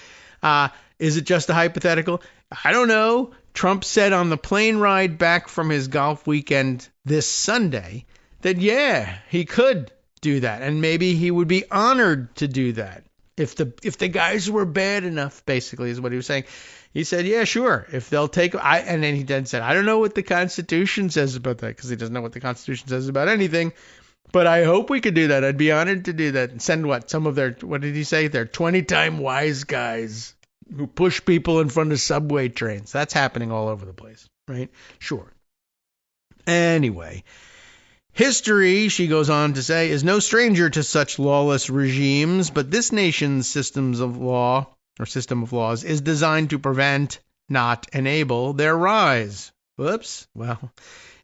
Speaker 2: Is it just a hypothetical? I don't know. Trump said on the plane ride back from his golf weekend this Sunday that, yeah, he could do that. And maybe he would be honored to do that. If the guys were bad enough, basically, is what he was saying. He said, yeah, sure. If they'll take, and then he then said, I don't know what the Constitution says about that, because he doesn't know what the Constitution says about anything. But I hope we could do that. I'd be honored to do that. And send some of their, what did he say? Their 20-time wise guys who push people in front of subway trains. That's happening all over the place, right? Sure. Anyway, history, she goes on to say, is no stranger to such lawless regimes, but this nation's system of laws is designed to prevent, not enable, their rise. Whoops. Well,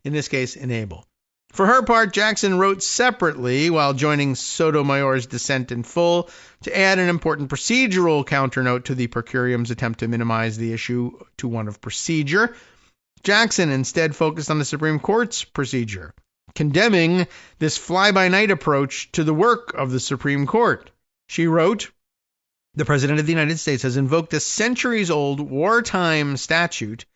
Speaker 2: in this case, enable. For her part, Jackson wrote separately, while joining Sotomayor's dissent in full, to add an important procedural counternote to the per curiam's attempt to minimize the issue to one of procedure. Jackson instead focused on the Supreme Court's procedure, condemning this fly-by-night approach to the work of the Supreme Court. She wrote, the President of the United States has invoked a centuries-old wartime statute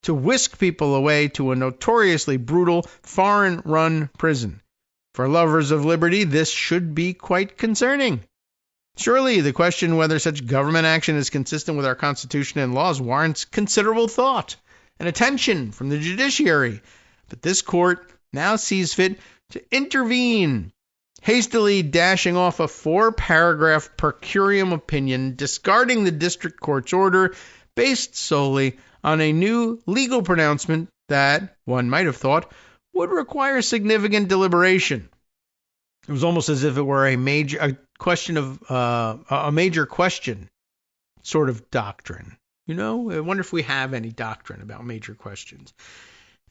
Speaker 2: to whisk people away to a notoriously brutal, foreign-run prison. For lovers of liberty, this should be quite concerning. Surely the question whether such government action is consistent with our Constitution and laws warrants considerable thought and attention from the judiciary. But this court now sees fit to intervene, hastily dashing off a 4-paragraph per curiam opinion, discarding the district court's order based solely on a new legal pronouncement that, one might have thought, would require significant deliberation. It was almost as if it were a major question sort of doctrine. I wonder if we have any doctrine about major questions.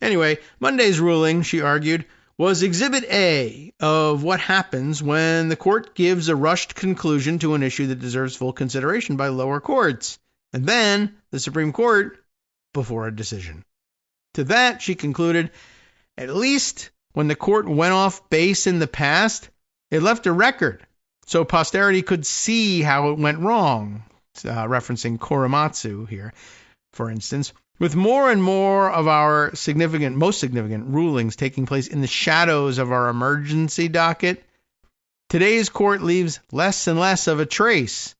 Speaker 2: Anyway, Monday's ruling, she argued, was Exhibit A of what happens when the court gives a rushed conclusion to an issue that deserves full consideration by lower courts, and then the Supreme Court before a decision. To that, she concluded, at least when the court went off base in the past, it left a record so posterity could see how it went wrong, referencing Korematsu here, for instance. With more and more of our most significant rulings taking place in the shadows of our emergency docket, today's court leaves less and less of a trace.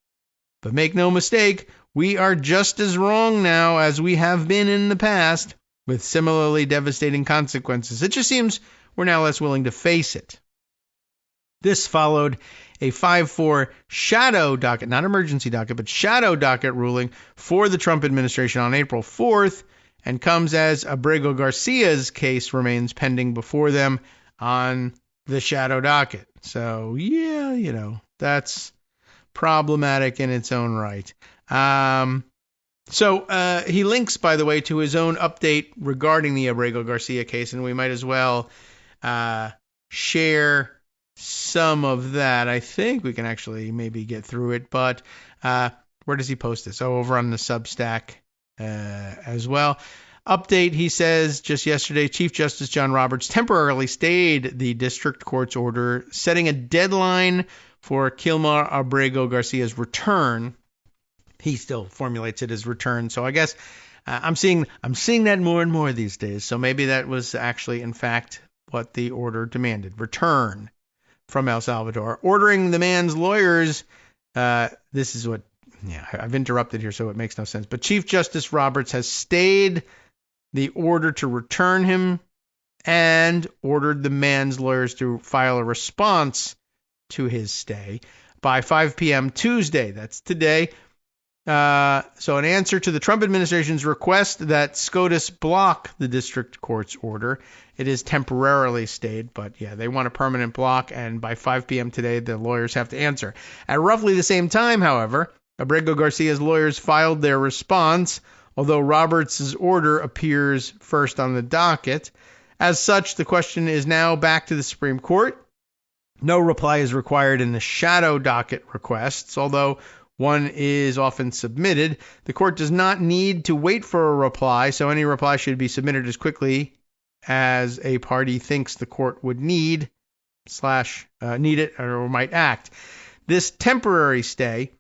Speaker 2: But make no mistake, we are just as wrong now as we have been in the past, with similarly devastating consequences. It just seems we're now less willing to face it. This followed a 5-4 shadow docket, not emergency docket, but shadow docket ruling for the Trump administration on April 4th, and comes as Abrego Garcia's case remains pending before them on the shadow docket. So, yeah, that's problematic in its own right. So he links, by the way, to his own update regarding the Abrego Garcia case, and we might as well share some of that. I think we can actually maybe get through it, but where does he post this? Over on the Substack as well. Update, he says, just yesterday, Chief Justice John Roberts temporarily stayed the district court's order, setting a deadline for Kilmar Abrego Garcia's return. He still formulates it as return, so I guess I'm seeing that more and more these days. So maybe that was actually, in fact, what the order demanded: return from El Salvador, ordering the man's lawyers. This is what, I've interrupted here, so it makes no sense. But Chief Justice Roberts has stayed the order to return him and ordered the man's lawyers to file a response to his stay by 5 p.m. Tuesday. That's today. So in answer to the Trump administration's request that SCOTUS block the district court's order, it is temporarily stayed, but they want a permanent block, and by 5 p.m. today, the lawyers have to answer. At roughly the same time, however, Abrego Garcia's lawyers filed their response, although Roberts' order appears first on the docket. As such, the question is now back to the Supreme Court. No reply is required in the shadow docket requests, although one is often submitted. The court does not need to wait for a reply, so any reply should be submitted as quickly as a party thinks the court would need it or might act. This temporary stay,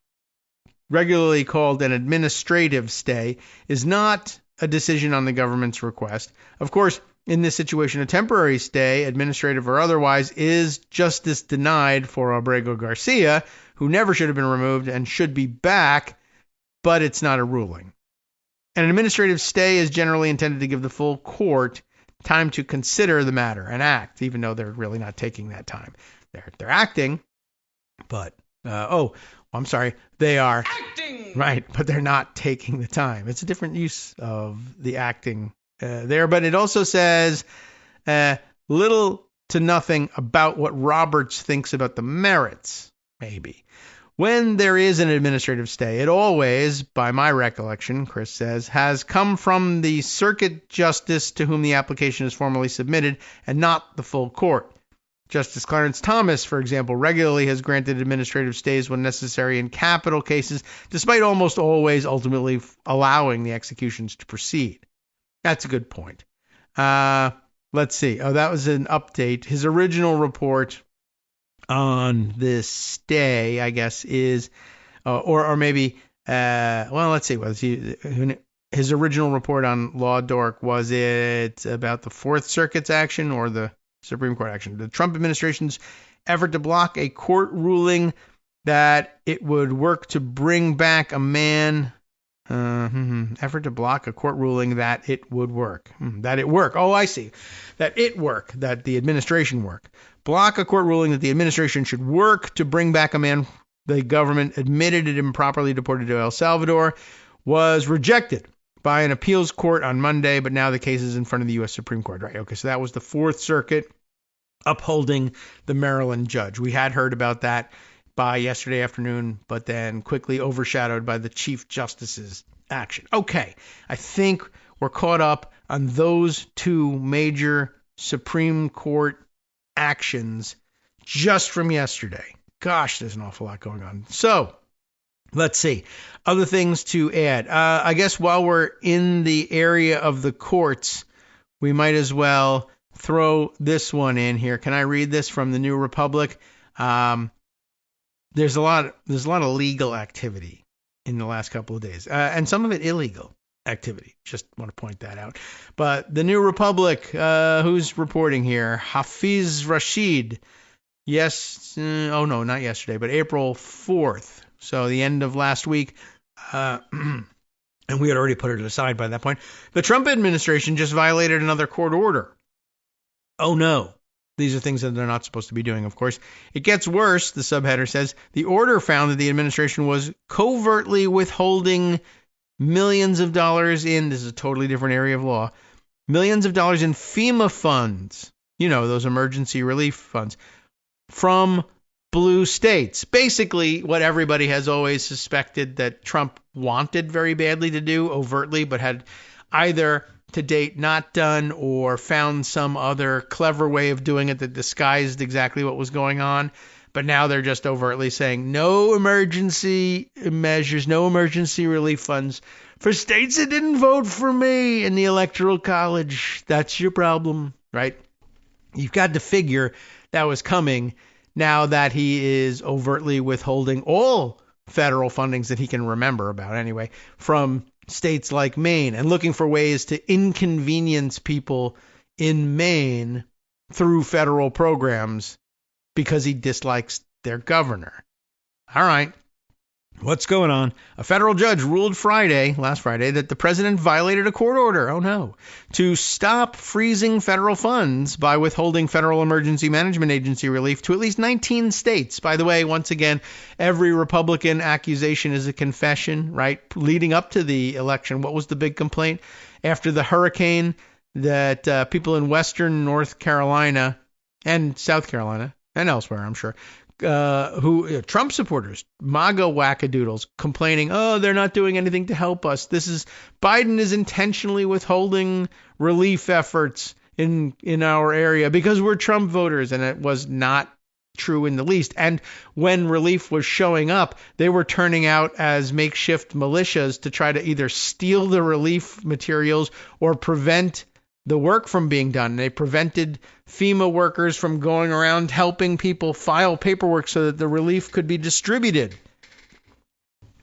Speaker 2: regularly called an administrative stay, is not a decision on the government's request. Of course, in this situation, a temporary stay, administrative or otherwise, is justice denied for Abrego Garcia, who never should have been removed and should be back, but it's not a ruling. An administrative stay is generally intended to give the full court time to consider the matter and act, even though they're really not taking that time. They're acting, but, I'm sorry, they are acting, right, but they're not taking the time. It's a different use of the acting there, but it also says little to nothing about what Roberts thinks about the merits, maybe. When there is an administrative stay, it always, by my recollection, Chris says, has come from the circuit justice to whom the application is formally submitted and not the full court. Justice Clarence Thomas, for example, regularly has granted administrative stays when necessary in capital cases, despite almost always ultimately allowing the executions to proceed. That's a good point. Let's see. That was an update. His original report on this stay, I guess, is, or maybe, let's see. Was his original report on Law Dork, was it about the Fourth Circuit's action or the Supreme Court action? The Trump administration's effort to block a court ruling that it would work to bring back a man. Effort to block a court ruling that it would work. That it work. Oh, I see. That it work. That the administration work. Block a court ruling that the administration should work to bring back a man the government admitted it improperly deported to El Salvador was rejected by an appeals court on Monday, but now the case is in front of the U.S. Supreme Court. Right. Okay. So that was the Fourth Circuit upholding the Maryland judge. We had heard about that by yesterday afternoon, but then quickly overshadowed by the Chief Justice's action. Okay, I think we're caught up on those two major Supreme Court actions just from yesterday. Gosh, there's an awful lot going on. So, let's see. Other things to add. I guess while we're in the area of the courts, we might as well throw this one in here. Can I read this from the New Republic? There's a lot of legal activity in the last couple of days, and some of it illegal activity. Just want to point that out. But the New Republic, who's reporting here? Hafiz Rashid. Yes. Oh, no, not yesterday, but April 4th. So the end of last week. And we had already put it aside by that point. The Trump administration just violated another court order. Oh, no. These are things that they're not supposed to be doing, of course. It gets worse, the subheader says. The order found that the administration was covertly withholding millions of dollars in, this is a totally different area of law, millions of dollars in FEMA funds, you know, those emergency relief funds, from blue states. Basically, what everybody has always suspected that Trump wanted very badly to do overtly, but had either to date not done or found some other clever way of doing it that disguised exactly what was going on. But now they're just overtly saying no emergency measures, no emergency relief funds for states that didn't vote for me in the Electoral College. That's your problem, right? You've got to figure that was coming now that he is overtly withholding all federal fundings that he can remember about anyway from states like Maine and looking for ways to inconvenience people in Maine through federal programs because he dislikes their governor. All right. What's going on? A federal judge ruled last Friday, that the president violated a court order, oh no, to stop freezing federal funds by withholding Federal Emergency Management Agency relief to at least 19 states. By the way, once again, every Republican accusation is a confession, right? Leading up to the election, what was the big complaint? After the hurricane, that people in Western North Carolina and South Carolina and elsewhere, I'm sure, Trump supporters, MAGA wackadoodles, complaining, oh, they're not doing anything to help us. Biden is intentionally withholding relief efforts in our area because we're Trump voters, and it was not true in the least. And when relief was showing up, they were turning out as makeshift militias to try to either steal the relief materials or prevent the work from being done. They prevented FEMA workers from going around helping people file paperwork so that the relief could be distributed.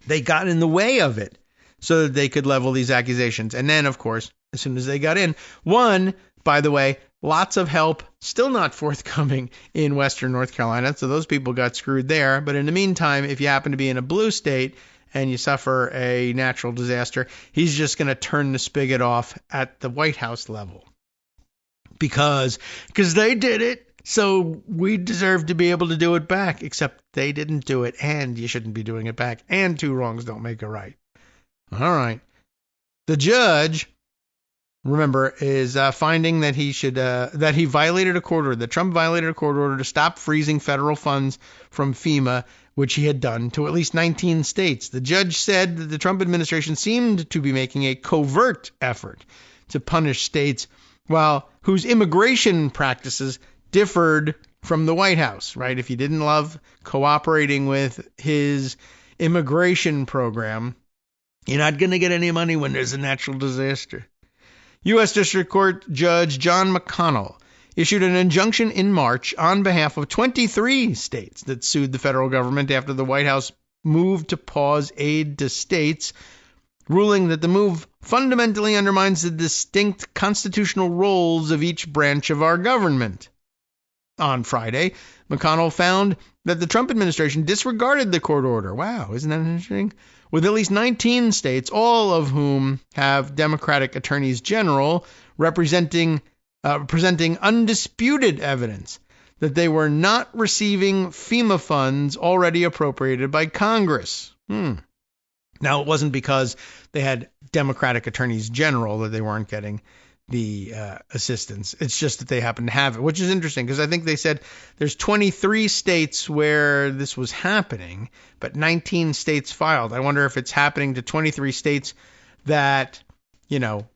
Speaker 2: They got in the way of it so that they could level these accusations. And then, of course, as soon as they got in, by the way, lots of help still not forthcoming in Western North Carolina. So those people got screwed there. But in the meantime, if you happen to be in a blue state and you suffer a natural disaster, he's just going to turn the spigot off at the White House level. Because they did it, so we deserve to be able to do it back, except they didn't do it, and you shouldn't be doing it back, and two wrongs don't make a right. All right. The judge, remember, is finding that that he violated a court order, that Trump violated a court order to stop freezing federal funds from FEMA, which he had done to at least 19 states. The judge said that the Trump administration seemed to be making a covert effort to punish states whose immigration practices differed from the White House, right? If you didn't love cooperating with his immigration program, you're not going to get any money when there's a natural disaster. U.S. District Court Judge John McConnell issued an injunction in March on behalf of 23 states that sued the federal government after the White House moved to pause aid to states, ruling that the move fundamentally undermines the distinct constitutional roles of each branch of our government. On Friday, McConnell found that the Trump administration disregarded the court order. Wow, isn't that interesting? With at least 19 states, all of whom have Democratic attorneys general presenting undisputed evidence that they were not receiving FEMA funds already appropriated by Congress. Now, it wasn't because they had Democratic attorneys general that they weren't getting the assistance. It's just that they happen to have it, which is interesting because I think they said there's 23 states where this was happening, but 19 states filed. I wonder if it's happening to 23 states that,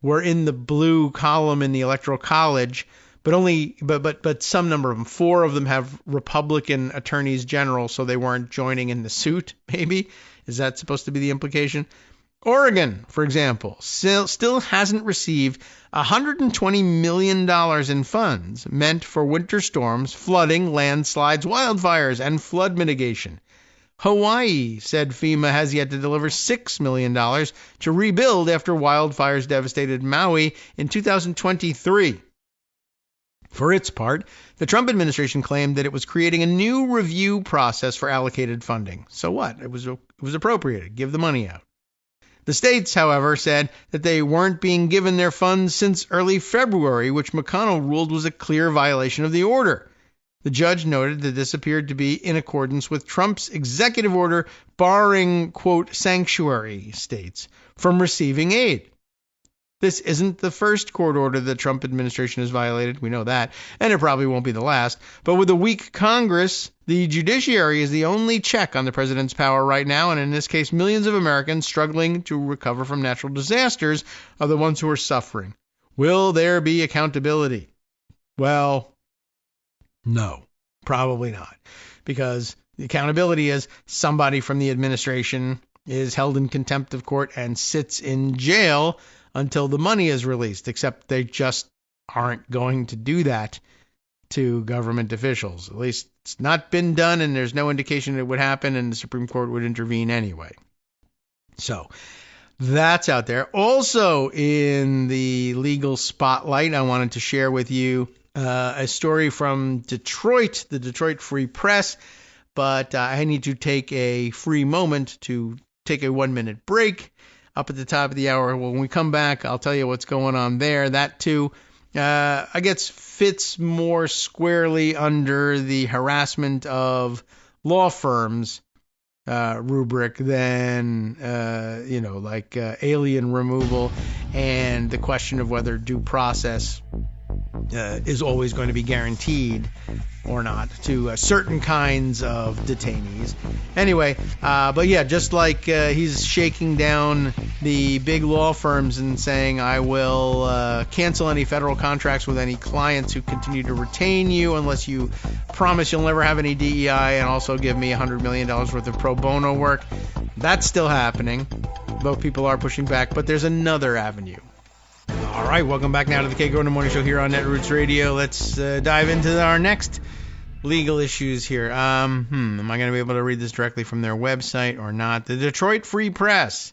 Speaker 2: were in the blue column in the Electoral College, but some number of them, 4 of them have Republican attorneys general, so they weren't joining in the suit, maybe. Is that supposed to be the implication? Oregon, for example, still hasn't received $120 million in funds meant for winter storms, flooding, landslides, wildfires, and flood mitigation. Hawaii said FEMA has yet to deliver $6 million to rebuild after wildfires devastated Maui in 2023. For its part, the Trump administration claimed that it was creating a new review process for allocated funding. So what? It was appropriated. Give the money out. The states, however, said that they weren't being given their funds since early February, which McConnell ruled was a clear violation of the order. The judge noted that this appeared to be in accordance with Trump's executive order barring, quote, sanctuary states from receiving aid. This isn't the first court order the Trump administration has violated. We know that. And it probably won't be the last. But with a weak Congress, the judiciary is the only check on the president's power right now. And in this case, millions of Americans struggling to recover from natural disasters are the ones who are suffering. Will there be accountability? Well, no, probably not. Because the accountability is somebody from the administration is held in contempt of court and sits in jail until the money is released, except they just aren't going to do that to government officials. At least it's not been done, and there's no indication it would happen, and the Supreme Court would intervene anyway. So that's out there. Also in the legal spotlight, I wanted to share with you a story from Detroit, the Detroit Free Press, but I need to take a free moment to take a 1-minute break up at the top of the hour. When we come back, I'll tell you what's going on there. That, too, I guess fits more squarely under the harassment of law firms rubric than, like alien removal and the question of whether due process is always going to be guaranteed or not to certain kinds of detainees. Anyway, but yeah, just like he's shaking down the big law firms and saying, I will cancel any federal contracts with any clients who continue to retain you unless you promise you'll never have any DEI and also give me $100 million worth of pro bono work. That's still happening, though people are pushing back, but there's another avenue. All right, welcome back now to the Kagro in the Morning Show here on Netroots Radio. Let's dive into our next legal issues here. Am I going to be able to read this directly from their website or not? The Detroit Free Press,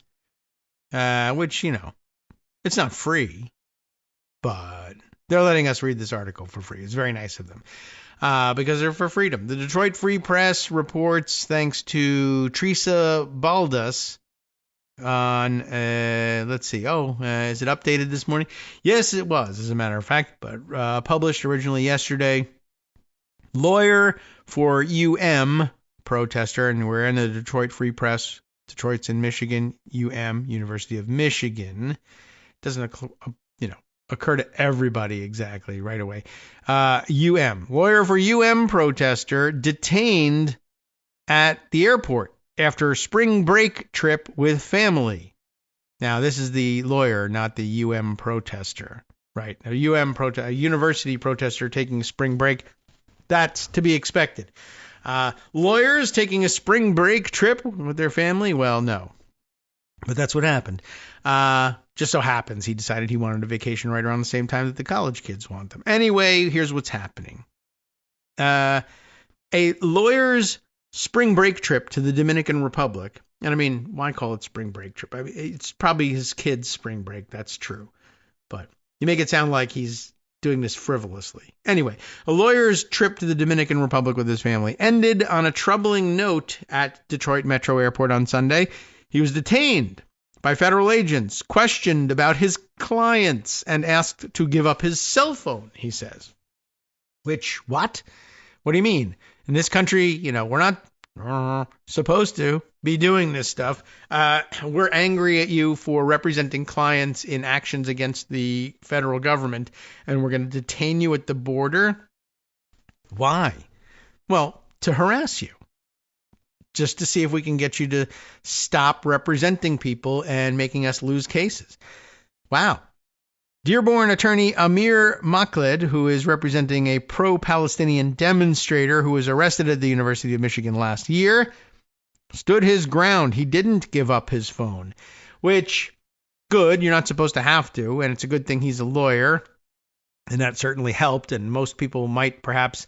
Speaker 2: which, it's not free, but they're letting us read this article for free. It's very nice of them because they're for freedom. The Detroit Free Press reports, thanks to Teresa Baldas, on, let's see, is it updated this morning? Yes, it was, as a matter of fact, but published originally yesterday. Lawyer for protester, and we're in the Detroit Free Press. Detroit's in Michigan, University of Michigan. Doesn't, occur to everybody exactly right away. Lawyer for protester detained at the airport after spring break trip with family. Now, this is the lawyer, not the protester, right? A university protester taking a spring break, that's to be expected. Lawyers taking a spring break trip with their family? Well, no. But that's what happened. Just so happens he decided he wanted a vacation right around the same time that the college kids want them. Anyway, here's what's happening. A lawyer's spring break trip to the Dominican Republic. And I mean, why call it spring break trip? I mean, it's probably his kid's spring break. That's true. But you make it sound like he's doing this frivolously. Anyway, a lawyer's trip to the Dominican Republic with his family ended on a troubling note at Detroit Metro Airport on Sunday. He was detained by federal agents, questioned about his clients, and asked to give up his cell phone, he says. Which, what? What do you mean? In this country, we're not supposed to. be doing this stuff. We're angry at you for representing clients in actions against the federal government, and we're going to detain you at the border. Why? Well, to harass you. Just to see if we can get you to stop representing people and making us lose cases. Wow. Dearborn attorney Uhm Elon, who is representing a pro-Palestinian demonstrator who was arrested at the University of Michigan last year, stood his ground. He didn't give up his phone, which, good, you're not supposed to have to, and it's a good thing he's a lawyer, and that certainly helped, and most people might perhaps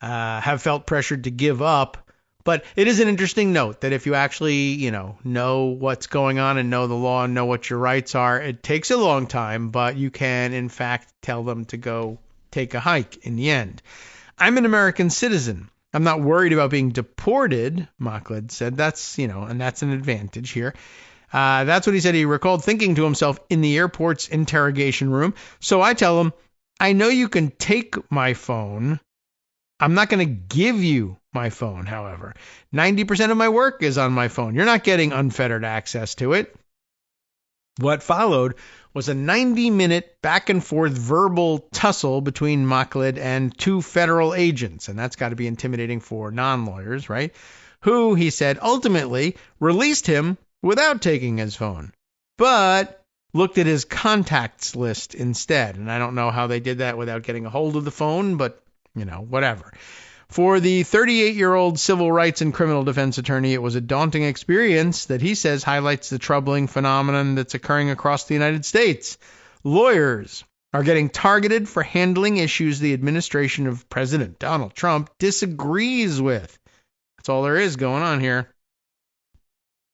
Speaker 2: have felt pressured to give up. But it is an interesting note that if you actually, know what's going on and know the law and know what your rights are, it takes a long time, but you can, in fact, tell them to go take a hike in the end. I'm an American citizen. I'm not worried about being deported, Elon said. That's, and that's an advantage here. That's what he said. He recalled thinking to himself in the airport's interrogation room. So I tell him, I know you can take my phone. I'm not going to give you my phone, however. 90% of my work is on my phone. You're not getting unfettered access to it. What followed was a 90-minute back-and-forth verbal tussle between Elon and two federal agents, and that's got to be intimidating for non-lawyers, right? Who, he said, ultimately released him without taking his phone, but looked at his contacts list instead. And I don't know how they did that without getting a hold of the phone, but whatever. For the 38-year-old civil rights and criminal defense attorney, it was a daunting experience that he says highlights the troubling phenomenon that's occurring across the United States. Lawyers are getting targeted for handling issues the administration of President Donald Trump disagrees with. That's all there is going on here.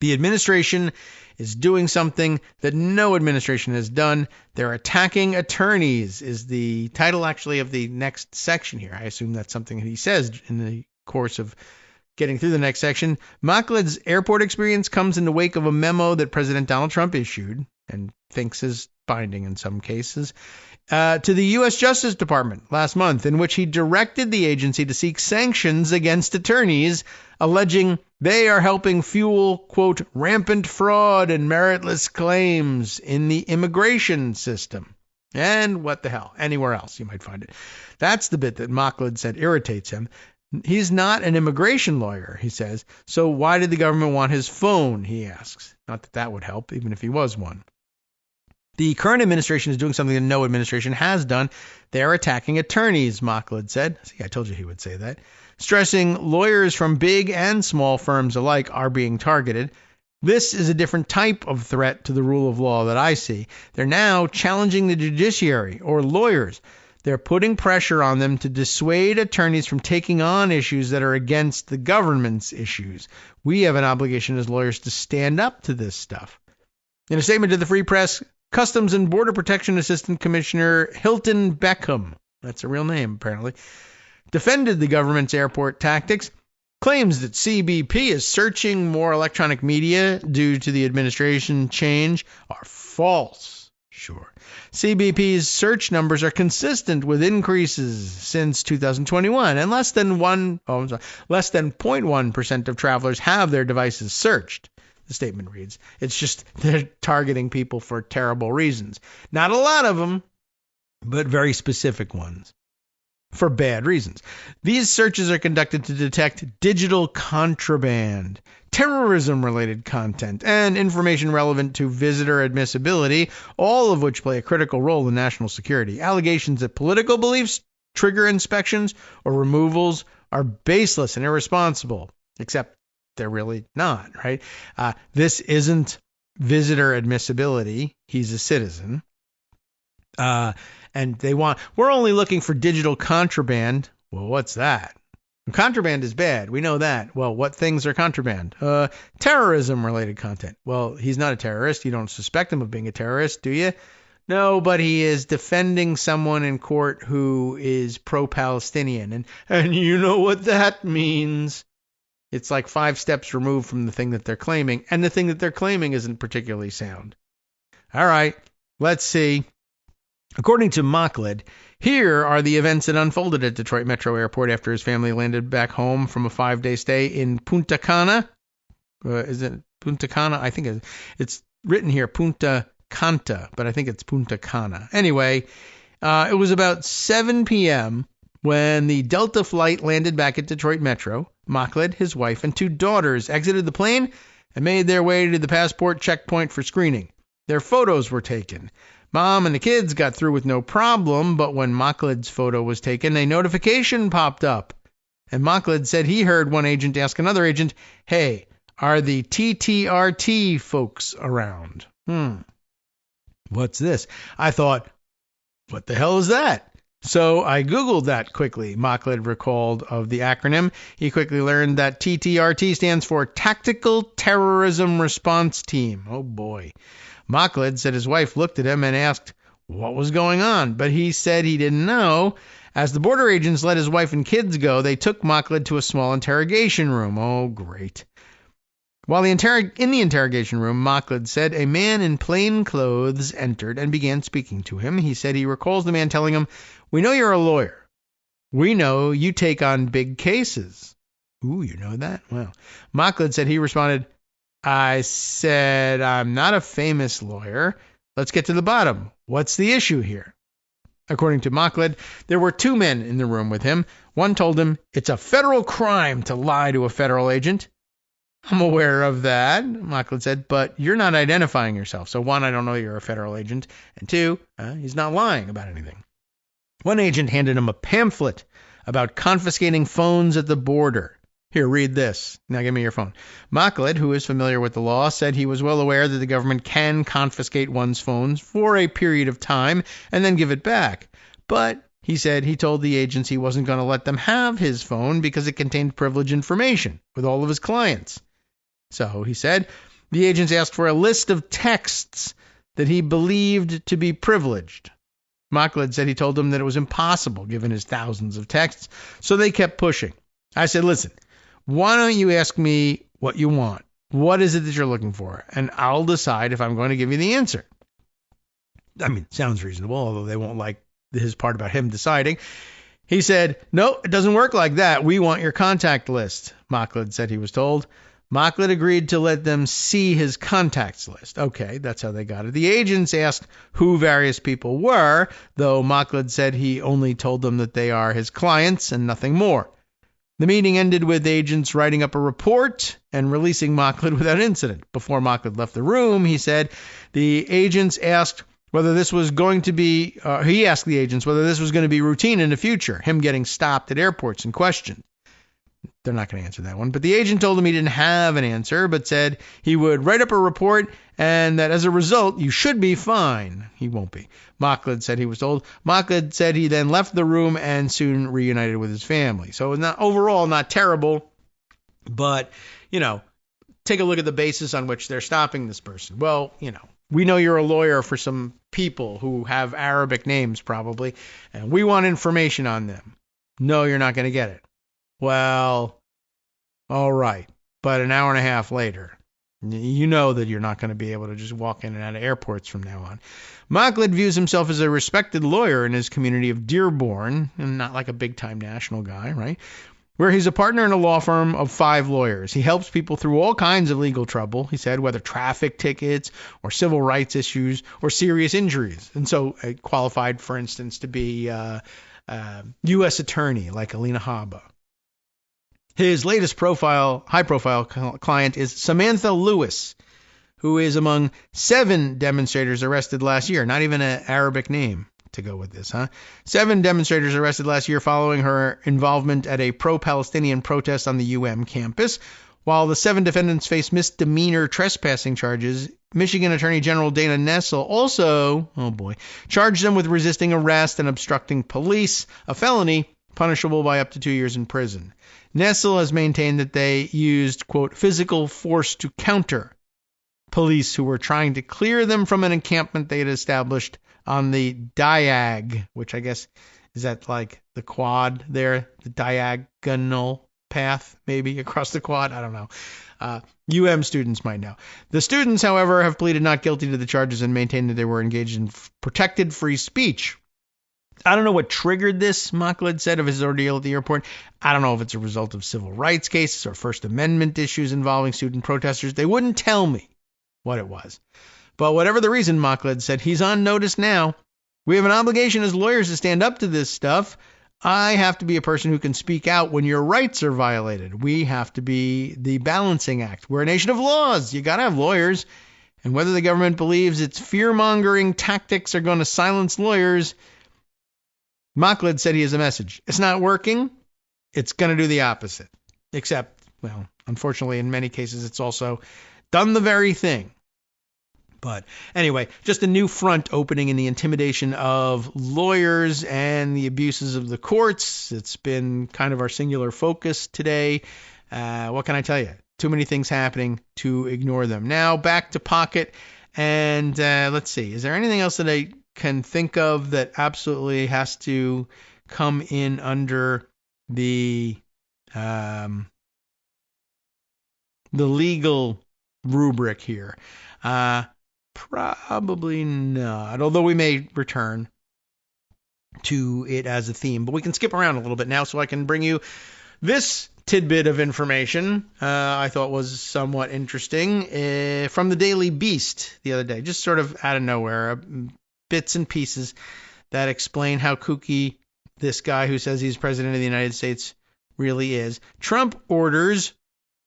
Speaker 2: The administration is doing something that no administration has done. They're attacking attorneys is the title actually of the next section here. I assume that's something that he says in the course of getting through the next section. Elon's airport experience comes in the wake of a memo that President Donald Trump issued and thinks is binding in some cases to the U.S. Justice Department last month, in which he directed the agency to seek sanctions against attorneys alleging they are helping fuel, quote, rampant fraud and meritless claims in the immigration system. And what the hell? Anywhere else you might find it. That's the bit that Elon said irritates him. He's not an immigration lawyer, he says. So why did the government want his phone, he asks. Not that that would help, even if he was one. The current administration is doing something that no administration has done. They're attacking attorneys, Elon said. See, I told you he would say that. Stressing lawyers from big and small firms alike are being targeted. This is a different type of threat to the rule of law that I see. They're now challenging the judiciary or lawyers. They're putting pressure on them to dissuade attorneys from taking on issues that are against the government's issues. We have an obligation as lawyers to stand up to this stuff. In a statement to the Free Press, Customs and Border Protection Assistant Commissioner Hilton Beckham, that's a real name apparently, defended the government's airport tactics, claims that CBP is searching more electronic media due to the administration change are false. Sure. CBP's search numbers are consistent with increases since 2021, and less than 0.1% of travelers have their devices searched. The statement reads, it's just they're targeting people for terrible reasons. Not a lot of them, but very specific ones. For bad reasons. These searches are conducted to detect digital contraband, terrorism-related content, and information relevant to visitor admissibility, all of which play a critical role in national security. Allegations that political beliefs trigger inspections or removals are baseless and irresponsible, except they're really not, right? This isn't visitor admissibility. He's a citizen. And we're only looking for digital contraband. Well, what's that? Contraband is bad. We know that. Well, what things are contraband? Terrorism-related content. Well, he's not a terrorist. You don't suspect him of being a terrorist, do you? No, but he is defending someone in court who is pro-Palestinian. And you know what that means. It's like 5 steps removed from the thing that they're claiming. And the thing that they're claiming isn't particularly sound. All right, let's see. According to Elon, here are the events that unfolded at Detroit Metro Airport after his family landed back home from a 5-day stay in Punta Cana. Is it Punta Cana? I think it's written here Punta Canta, but I think it's Punta Cana. Anyway, it was about 7 p.m. when the Delta flight landed back at Detroit Metro. Mokhlid, his wife, and 2 daughters exited the plane and made their way to the passport checkpoint for screening. Their photos were taken. Mom and the kids got through with no problem, but when Mokhlid's photo was taken, a notification popped up. And Mokhlid said he heard one agent ask another agent, "Hey, are the TTRT folks around?" What's this? I thought, what the hell is that? So I Googled that quickly. Mokhlid recalled of the acronym. He quickly learned that TTRT stands for Tactical Terrorism Response Team. Oh boy. Mokhlid said his wife looked at him and asked what was going on, but he said he didn't know. As the border agents let his wife and kids go, they took Mokhlid to a small interrogation room. Oh, great. While in the interrogation room, Mokhlid said a man in plain clothes entered and began speaking to him. He said he recalls the man telling him, "We know you're a lawyer. We know you take on big cases." Ooh, you know that? Well, Mokhlid said he responded, "I said I'm not a famous lawyer. Let's get to the bottom. What's the issue here?" According to Mokhlid, there were 2 men in the room with him. One told him it's a federal crime to lie to a federal agent. "I'm aware of that," Mokhlid said, "but you're not identifying yourself. So 1, I don't know you're a federal agent, and 2, he's not lying about anything." One agent handed him a pamphlet about confiscating phones at the border. "Here, read this. Now give me your phone." Mokhlid, who is familiar with the law, said he was well aware that the government can confiscate one's phones for a period of time and then give it back. But he said he told the agents he wasn't going to let them have his phone because it contained privileged information with all of his clients. So, he said, the agents asked for a list of texts that he believed to be privileged. Mokhlid said he told them that it was impossible given his thousands of texts, so they kept pushing. I said, "Listen, why don't you ask me what you want? What is it that you're looking for? And I'll decide if I'm going to give you the answer." I mean, sounds reasonable, although they won't like his part about him deciding. He said, "No, it doesn't work like that. We want your contact list," Mokhlid said he was told. Mokhlid agreed to let them see his contacts list. Okay, that's how they got it. The agents asked who various people were, though Mokhlid said he only told them that they are his clients and nothing more. The meeting ended with agents writing up a report and releasing Mokhlid without incident. Before Mokhlid left the room, he said the agents asked whether this was going to be, he asked the agents whether this was going to be routine in the future, him getting stopped at airports and questioned. They're not going to answer that one. But the agent told him he didn't have an answer, but said he would write up a report and that as a result, you should be fine. He won't be. Mokhlid said he was told. Mokhlid said he then left the room and soon reunited with his family. So not overall, not terrible, but, take a look at the basis on which they're stopping this person. Well, we know you're a lawyer for some people who have Arabic names probably, and we want information on them. No, you're not going to get it. Well, all right. But an hour and a half later, you know that you're not going to be able to just walk in and out of airports from now on. Mokhlid views himself as a respected lawyer in his community of Dearborn, and not like a big-time national guy, right? Where he's a partner in a law firm of 5 lawyers. He helps people through all kinds of legal trouble, he said, whether traffic tickets or civil rights issues or serious injuries. And so qualified, for instance, to be U.S. attorney like Alina Habba. His latest high-profile client is Samantha Lewis, who is among 7 demonstrators arrested last year. Not even an Arabic name to go with this, huh? 7 demonstrators arrested last year following her involvement at a pro-Palestinian protest on the campus. While the 7 defendants face misdemeanor trespassing charges, Michigan Attorney General Dana Nessel also, charged them with resisting arrest and obstructing police, a felony punishable by up to 2 years in prison. Nessel has maintained that they used, quote, physical force to counter police who were trying to clear them from an encampment they had established on the diag, which I guess is that like the quad there, the diagonal path maybe across the quad. I don't know. Students might know. The students, however, have pleaded not guilty to the charges and maintained that they were engaged in protected free speech. I don't know what triggered this, Mocklid said, of his ordeal at the airport. I don't know if it's a result of civil rights cases or First Amendment issues involving student protesters. They wouldn't tell me what it was. But whatever the reason, Mocklid said, he's on notice now. We have an obligation as lawyers to stand up to this stuff. I have to be a person who can speak out when your rights are violated. We have to be the balancing act. We're a nation of laws. You got to have lawyers. And whether the government believes its fear-mongering tactics are going to silence lawyers, Mocklid said he has a message. It's not working. It's going to do the opposite. Except, well, unfortunately, in many cases, it's also done the very thing. But anyway, just a new front opening in the intimidation of lawyers and the abuses of the courts. It's been kind of our singular focus today. What can I tell you? Too many things happening to ignore them. Now back to Pocket. And let's see. Is there anything else that I can think of that absolutely has to come in under the legal rubric here? Probably not, although we may return to it as a theme. But we can skip around a little bit now so I can bring you this tidbit of information I thought was somewhat interesting from the Daily Beast the other day, just sort of out of nowhere, bits and pieces that explain how kooky this guy who says he's president of the United States really is. Trump orders,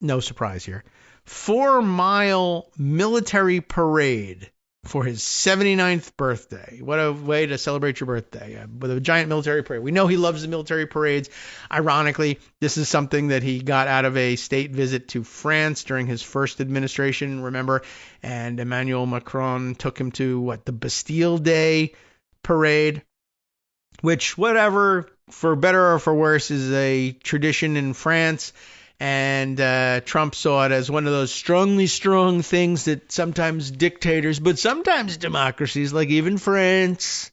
Speaker 2: no surprise here, 4-mile military parade for his 79th birthday. What a way to celebrate your birthday, with a giant military parade. We know he loves the military parades. Ironically, this is something that he got out of a state visit to France during his first administration, remember? And Emmanuel Macron took him to, the Bastille Day parade, which, whatever, for better or for worse, is a tradition in France. And Trump saw it as one of those strongly strong things that sometimes dictators, but sometimes democracies, like even France,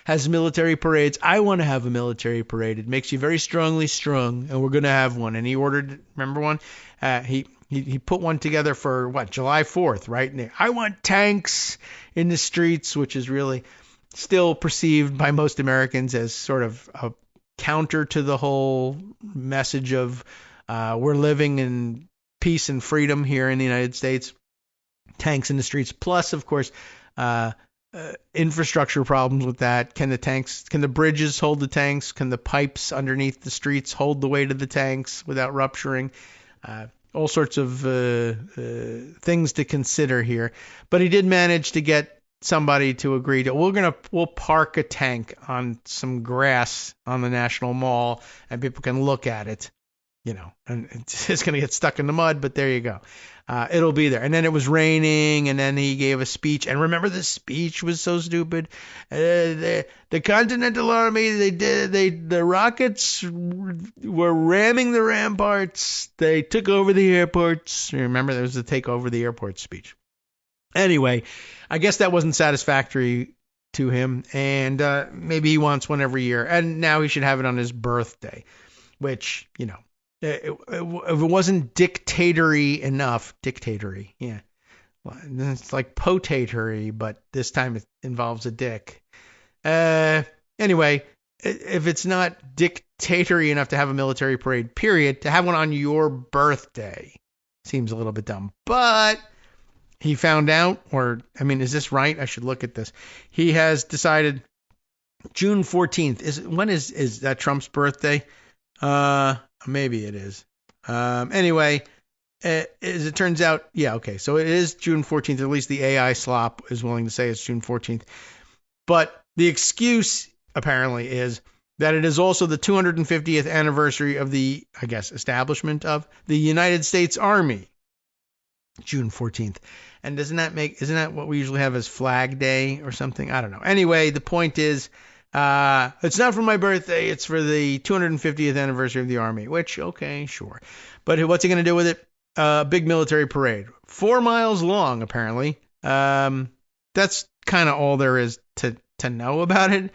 Speaker 2: has military parades. I want to have a military parade. It makes you very strongly strong, and we're going to have one. And he ordered, remember one? He put one together for, July 4th, right? And I want tanks in the streets, which is really still perceived by most Americans as sort of a counter to the whole message of we're living in peace and freedom here in the United States. Tanks in the streets. Plus, of course, infrastructure problems with that. Can the bridges hold the tanks? Can the pipes underneath the streets hold the weight of the tanks without rupturing? All sorts of things to consider here. But he did manage to get somebody to agree to, we'll park a tank on some grass on the National Mall and people can look at it. And it's going to get stuck in the mud, but there you go. It'll be there. And then it was raining, and then he gave a speech. And remember, the speech was so stupid. The Continental Army, the rockets were ramming the ramparts. They took over the airports. Remember, there was the take over the airport speech. Anyway, I guess that wasn't satisfactory to him, and maybe he wants one every year. And now he should have it on his birthday, which, if it wasn't dictatory, yeah. Well, it's like potatory, but this time it involves a dick. Anyway, if it's not dictatory enough to have a military parade, period, to have one on your birthday seems a little bit dumb. But he found out, is this right? I should look at this. He has decided June 14th. When is that Trump's birthday? Maybe it is. Anyway, as it turns out, yeah, okay. So it is June 14th. At least the AI slop is willing to say it's June 14th. But the excuse, apparently, is that it is also the 250th anniversary of the, establishment of the United States Army. June 14th. And isn't that what we usually have as Flag Day or something? I don't know. Anyway, the point is, it's not for my birthday. It's for the 250th anniversary of the Army, which, okay, sure. But what's he going to do with it? Big military parade. 4 miles long, apparently. That's kind of all there is to know about it.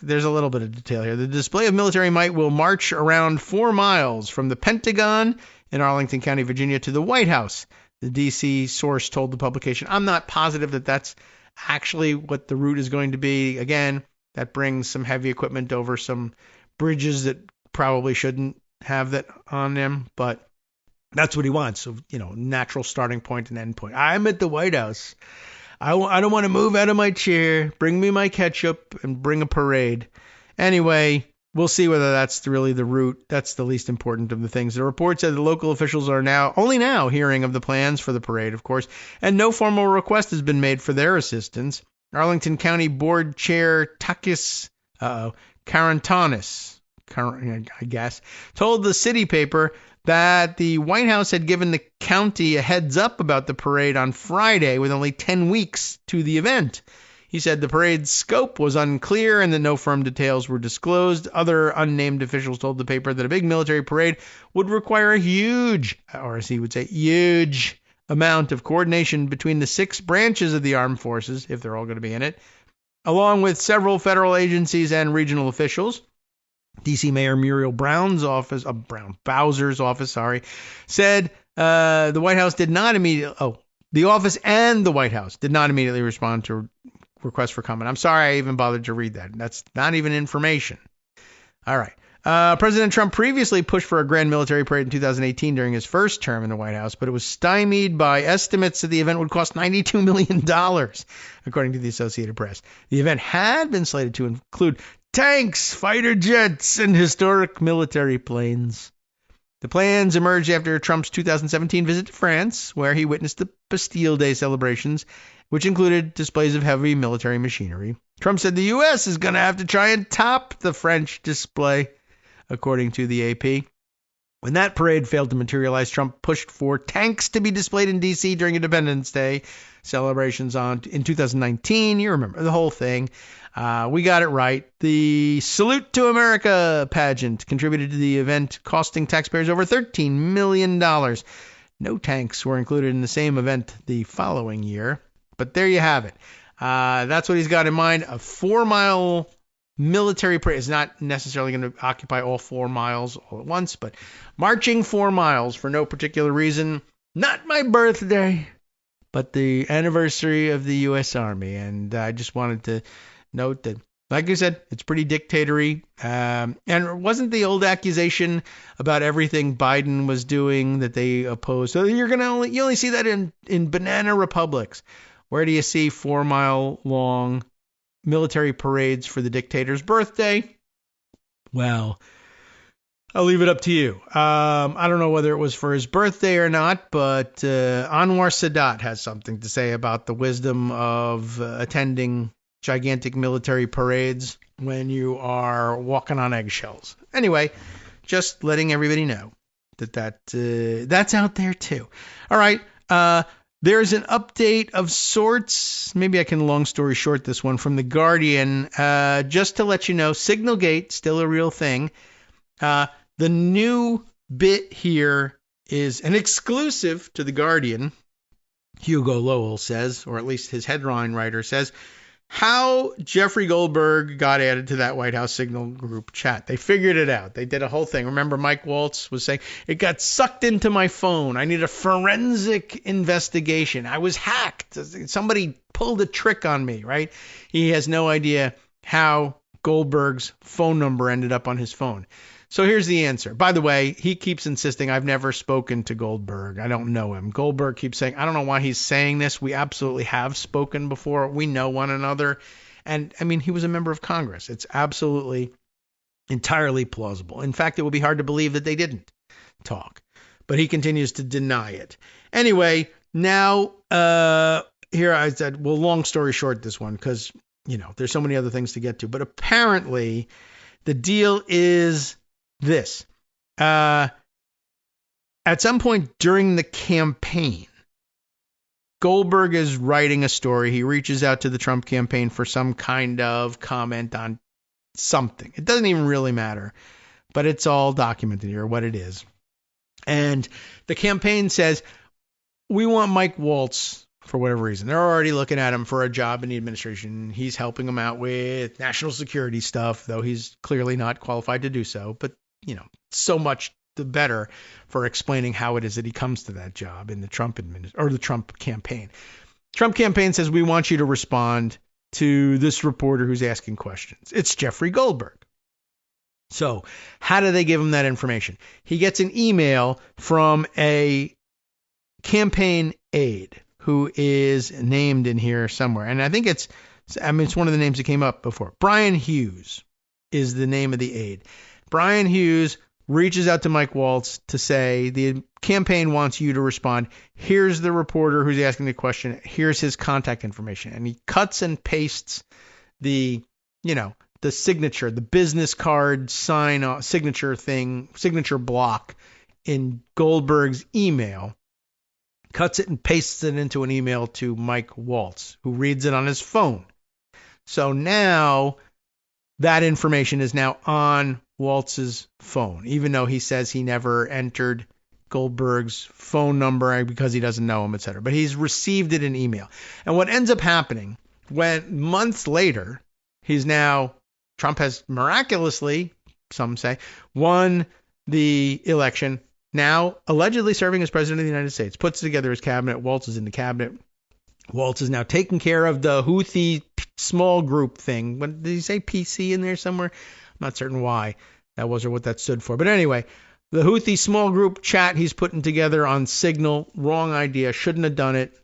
Speaker 2: There's a little bit of detail here. The display of military might will march around 4 miles from the Pentagon in Arlington County, Virginia, to the White House. The D.C. source told the publication. I'm not positive that that's actually what the route is going to be. Again, that brings some heavy equipment over some bridges that probably shouldn't have that on them, but that's what he wants. So, natural starting point and end point. I'm at the White House. I don't want to move out of my chair. Bring me my ketchup and bring a parade. Anyway, we'll see whether that's really the route. That's the least important of the things. The report said the local officials are only now hearing of the plans for the parade, of course, and no formal request has been made for their assistance. Arlington County Board Chair Takis Karantanis, I guess, told the city paper that the White House had given the county a heads up about the parade on Friday with only 10 weeks to the event. He said the parade's scope was unclear and that no firm details were disclosed. Other unnamed officials told the paper that a big military parade would require a huge, or as he would say, huge amount of coordination between the 6 branches of the armed forces, if they're all going to be in it, along with several federal agencies and regional officials. D.C. Mayor Muriel Bowser's office, said the White House did not immediately, the office and the White House did not immediately respond to requests for comment. I'm sorry I even bothered to read that. That's not even information. All right. President Trump previously pushed for a grand military parade in 2018 during his first term in the White House, but it was stymied by estimates that the event would cost $92 million, according to the Associated Press. The event had been slated to include tanks, fighter jets, and historic military planes. The plans emerged after Trump's 2017 visit to France, where he witnessed the Bastille Day celebrations, which included displays of heavy military machinery. Trump said the U.S. is going to have to try and top the French display, according to the AP. When that parade failed to materialize, Trump pushed for tanks to be displayed in D.C. during Independence Day celebrations in 2019. You remember the whole thing. We got it right. The Salute to America pageant contributed to the event, costing taxpayers over $13 million. No tanks were included in the same event the following year. But there you have it. That's what he's got in mind. A 4-mile military parade is not necessarily going to occupy all 4 miles all at once, but marching 4 miles for no particular reason. Not my birthday, but the anniversary of the U.S. Army. And I just wanted to note that, like I said, it's pretty dictatory. And it wasn't the old accusation about everything Biden was doing that they opposed. So you only see that in banana republics. Where do you see 4-mile long military parades for the dictator's birthday? Well, I'll leave it up to you. I don't know whether it was for his birthday or not, but Anwar Sadat has something to say about the wisdom of attending gigantic military parades when you are walking on eggshells. Anyway, just letting everybody know that's out there too. All right. There's an update of sorts. Maybe I can long story short this one from The Guardian. Just to let you know, SignalGate, still a real thing. The new bit here is an exclusive to The Guardian. Hugo Lowell says, or at least his headline writer says, how Jeffrey Goldberg got added to that White House Signal group chat. They figured it out. They did a whole thing. Remember, Mike Waltz was saying, it got sucked into my phone. I need a forensic investigation. I was hacked. Somebody pulled a trick on me, right? He has no idea how Goldberg's phone number ended up on his phone. So here's the answer. By the way, he keeps insisting I've never spoken to Goldberg. I don't know him. Goldberg keeps saying, I don't know why he's saying this. We absolutely have spoken before. We know one another. And I mean, he was a member of Congress. It's absolutely entirely plausible. In fact, it would be hard to believe that they didn't talk. But he continues to deny it. Anyway, now here I said, well, long story short, this one, because, there's so many other things to get to. But apparently the deal is this. At some point during the campaign, Goldberg is writing a story. He reaches out to the Trump campaign for some kind of comment on something. It doesn't even really matter, but it's all documented here, what it is. And the campaign says, we want Mike Waltz for whatever reason. They're already looking at him for a job in the administration. He's helping them out with national security stuff, though he's clearly not qualified to do so. But, so much the better for explaining how it is that he comes to that job in the Trump the Trump campaign. Trump campaign says, we want you to respond to this reporter who's asking questions. It's Jeffrey Goldberg. So how do they give him that information? He gets an email from a campaign aide who is named in here somewhere. And I think it's one of the names that came up before. Brian Hughes is the name of the aide. Brian Hughes reaches out to Mike Waltz to say, the campaign wants you to respond. Here's the reporter who's asking the question. Here's his contact information. And he cuts and pastes the signature, the business card signature block in Goldberg's email, cuts it and pastes it into an email to Mike Waltz, who reads it on his phone. So now that information is now on Waltz's phone, even though he says he never entered Goldberg's phone number because he doesn't know him, etc. But he's received it in email. And what ends up happening when months later, Trump has miraculously, some say, won the election, now allegedly serving as president of the United States, puts together his cabinet. Waltz is in the cabinet. Waltz is now taking care of the Houthi small group thing. Did he say PC in there somewhere? I'm not certain why that was or what that stood for. But anyway, the Houthi small group chat he's putting together on Signal, wrong idea, shouldn't have done it.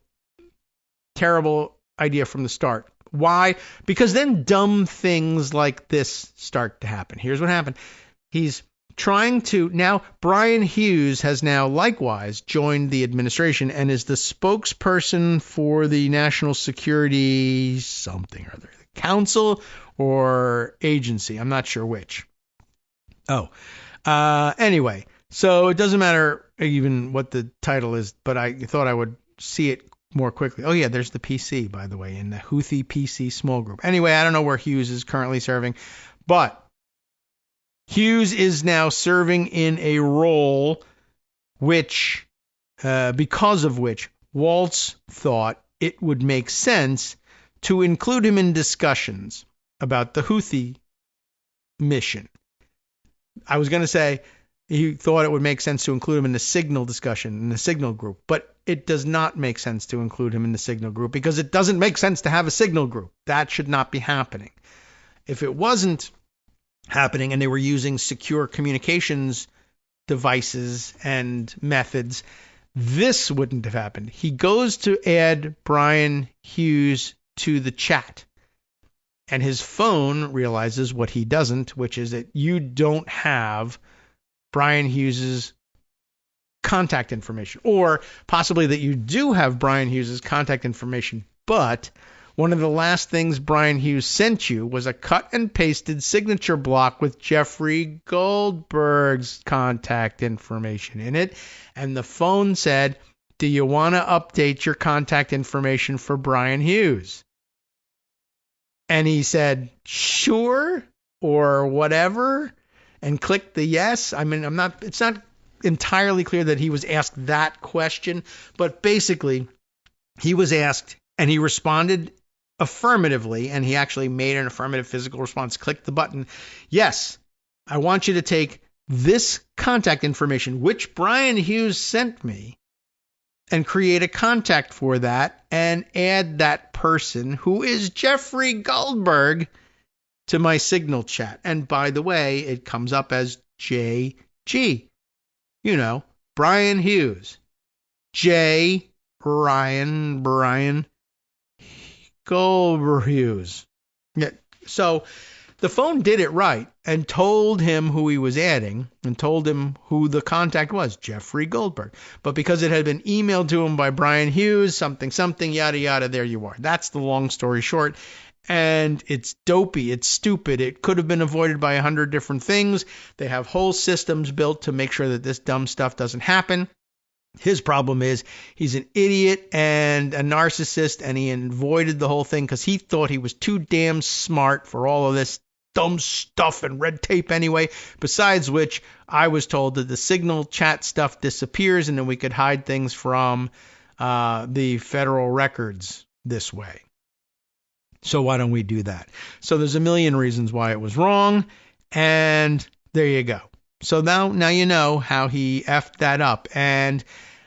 Speaker 2: Terrible idea from the start. Why? Because then dumb things like this start to happen. Here's what happened. Brian Hughes has now likewise joined the administration and is the spokesperson for the National Security something or other, council or agency. I'm not sure which. Anyway, so it doesn't matter even what the title is, but I thought I would see it more quickly. Oh yeah, there's the PC, by the way, in the Houthi PC small group. Anyway, I don't know where Hughes is currently serving, but Hughes is now serving in a role because of which Waltz thought it would make sense to include him in discussions about the Houthi mission. I was going to say he thought it would make sense to include him in the Signal discussion, in the Signal group, but it does not make sense to include him in the Signal group because it doesn't make sense to have a Signal group. That should not be happening. If it wasn't happening and they were using secure communications devices and methods, this wouldn't have happened. He goes to add Brian Hughes to the chat, and his phone realizes what he doesn't, which is that you don't have Brian Hughes's contact information, or possibly that you do have Brian Hughes's contact information, but one of the last things Brian Hughes sent you was a cut and pasted signature block with Jeffrey Goldberg's contact information in it. And the phone said, do you want to update your contact information for Brian Hughes? And he said, sure, or whatever, and clicked the yes. I mean, it's not entirely clear that he was asked that question, but basically he was asked and he responded affirmatively, and he actually made an affirmative physical response, clicked the button. Yes, I want you to take this contact information, which Brian Hughes sent me, and create a contact for that and add that person, who is Jeffrey Goldberg, to my Signal chat. And by the way, it comes up as JG. Brian Hughes. J. Brian Goldberg Hughes. Yeah. So the phone did it right and told him who he was adding and told him who the contact was, Jeffrey Goldberg. But because it had been emailed to him by Brian Hughes, something, yada, yada, there you are. That's the long story short. And it's dopey. It's stupid. It could have been avoided by 100 different things. They have whole systems built to make sure that this dumb stuff doesn't happen. His problem is he's an idiot and a narcissist, and he avoided the whole thing because he thought he was too damn smart for all of this dumb stuff and red tape anyway. Besides which, I was told that the Signal chat stuff disappears and then we could hide things from the federal records this way. So why don't we do that? So there's a million reasons why it was wrong, and there you go. So now you know how he effed that up. And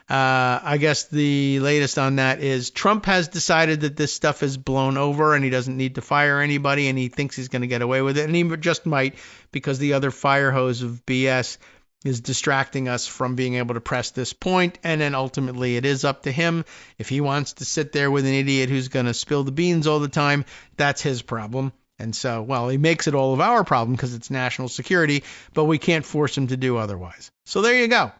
Speaker 2: I guess the latest on that is Trump has decided that this stuff is blown over and he doesn't need to fire anybody, and he thinks he's going to get away with it, and he just might, because the other fire hose of BS is distracting us from being able to press this point. And then ultimately it is up to him. If he wants to sit there with an idiot who's going to spill the beans all the time, that's his problem. And so, well, he makes it all of our problem because it's national security, but we can't force him to do otherwise. So there you go.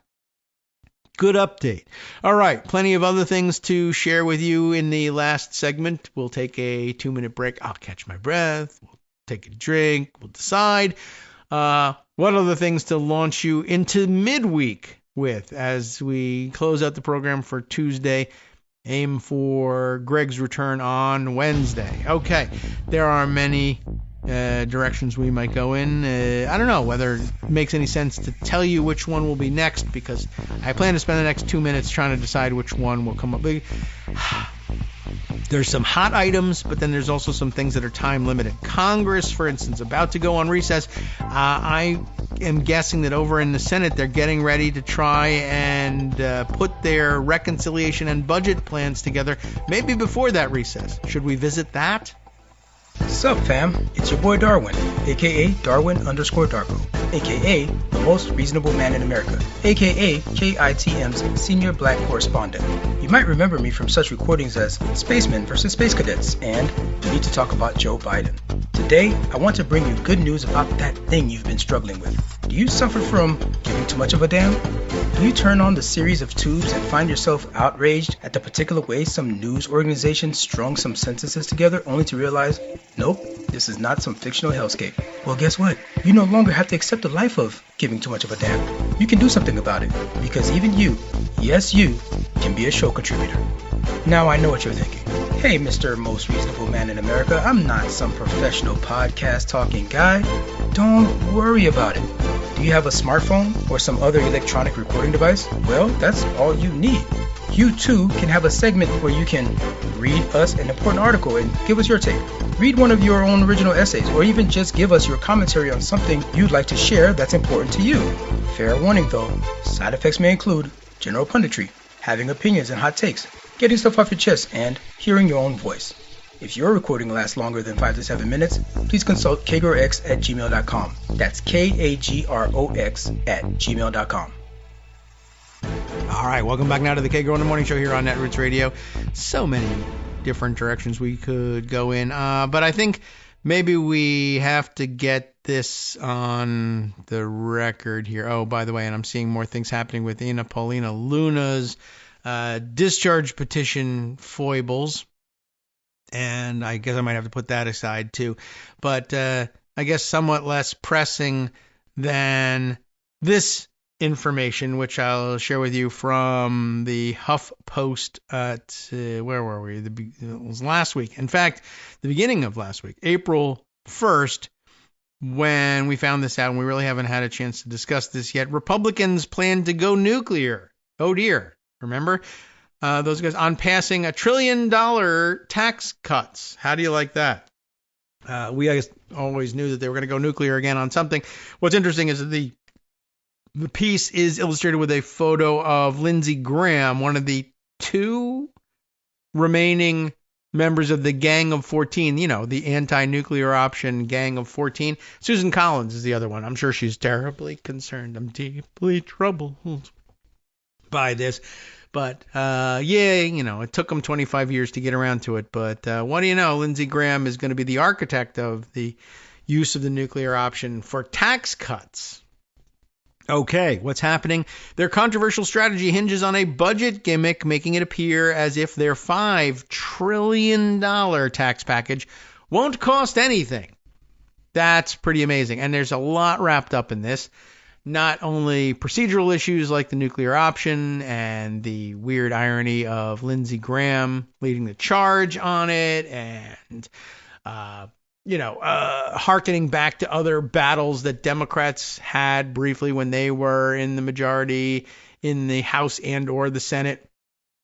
Speaker 2: Good update. All right, plenty of other things to share with you in the last segment. We'll take a 2-minute break. I'll catch my breath. We'll take a drink. We'll decide what other things to launch you into midweek with as we close out the program for Tuesday. Aim for Greg's return on Wednesday. Okay, there are many directions we might go in. I don't know whether it makes any sense to tell you which one will be next, because I plan to spend the next 2 minutes trying to decide which one will come up. There's some hot items, but then there's also some things that are time limited. Congress, for instance, about to go on recess. I am guessing that over in the Senate, they're getting ready to try and put their reconciliation and budget plans together, maybe before that recess. Should we visit that?
Speaker 3: Sup, fam? It's your boy Darwin, aka Darwin_Darko, aka the most reasonable man in America, aka KITM's senior black correspondent. You might remember me from such recordings as Spacemen vs. Space Cadets and We Need to Talk About Joe Biden. Today, I want to bring you good news about that thing you've been struggling with. Do you suffer from giving too much of a damn? Do you turn on the series of tubes and find yourself outraged at the particular way some news organization strung some sentences together only to realize, nope, this is not some fictional hellscape? Well, guess what? You no longer have to accept the life of giving too much of a damn. You can do something about it, because even you, yes you, can be a show contributor. Now I know what you're thinking. Hey, Mr. Most Reasonable Man in America, I'm not some professional podcast talking guy. Don't worry about it. Do you have a smartphone or some other electronic recording device? Well, that's all you need. You too can have a segment where you can read us an important article and give us your take. Read one of your own original essays, or even just give us your commentary on something you'd like to share that's important to you. Fair warning though, side effects may include general punditry, having opinions and hot takes, getting stuff off your chest, and hearing your own voice. If your recording lasts longer than 5 to 7 minutes, please consult kagrox@gmail.com. That's KAGROX@gmail.com.
Speaker 2: All right, welcome back now to the Kagro in the Morning Show here on Netroots Radio. So many different directions we could go in, but I think maybe we have to get this on the record here. Oh, by the way, and I'm seeing more things happening with Ina Paulina Luna's discharge petition foibles. And I guess I might have to put that aside too. But I guess somewhat less pressing than this information, which I'll share with you from the HuffPost where were we? It was last week. In fact, the beginning of last week, April 1st, when we found this out, and we really haven't had a chance to discuss this yet. Republicans plan to go nuclear. Oh dear. Remember? Those guys on passing $1 trillion tax cuts. How do you like that? We always knew that they were going to go nuclear again on something. What's interesting is that the piece is illustrated with a photo of Lindsey Graham, one of the 2 remaining members of the Gang of 14, you know, the anti-nuclear option Gang of 14. Susan Collins is the other one. I'm sure she's terribly concerned. I'm deeply troubled by this. But, it took them 25 years to get around to it. But what do you know? Lindsey Graham is going to be the architect of the use of the nuclear option for tax cuts. Okay, what's happening? Their controversial strategy hinges on a budget gimmick, making it appear as if their $5 trillion tax package won't cost anything. That's pretty amazing. And there's a lot wrapped up in this. Not only procedural issues like the nuclear option and the weird irony of Lindsey Graham leading the charge on it and, hearkening back to other battles that Democrats had briefly when they were in the majority in the House and or the Senate,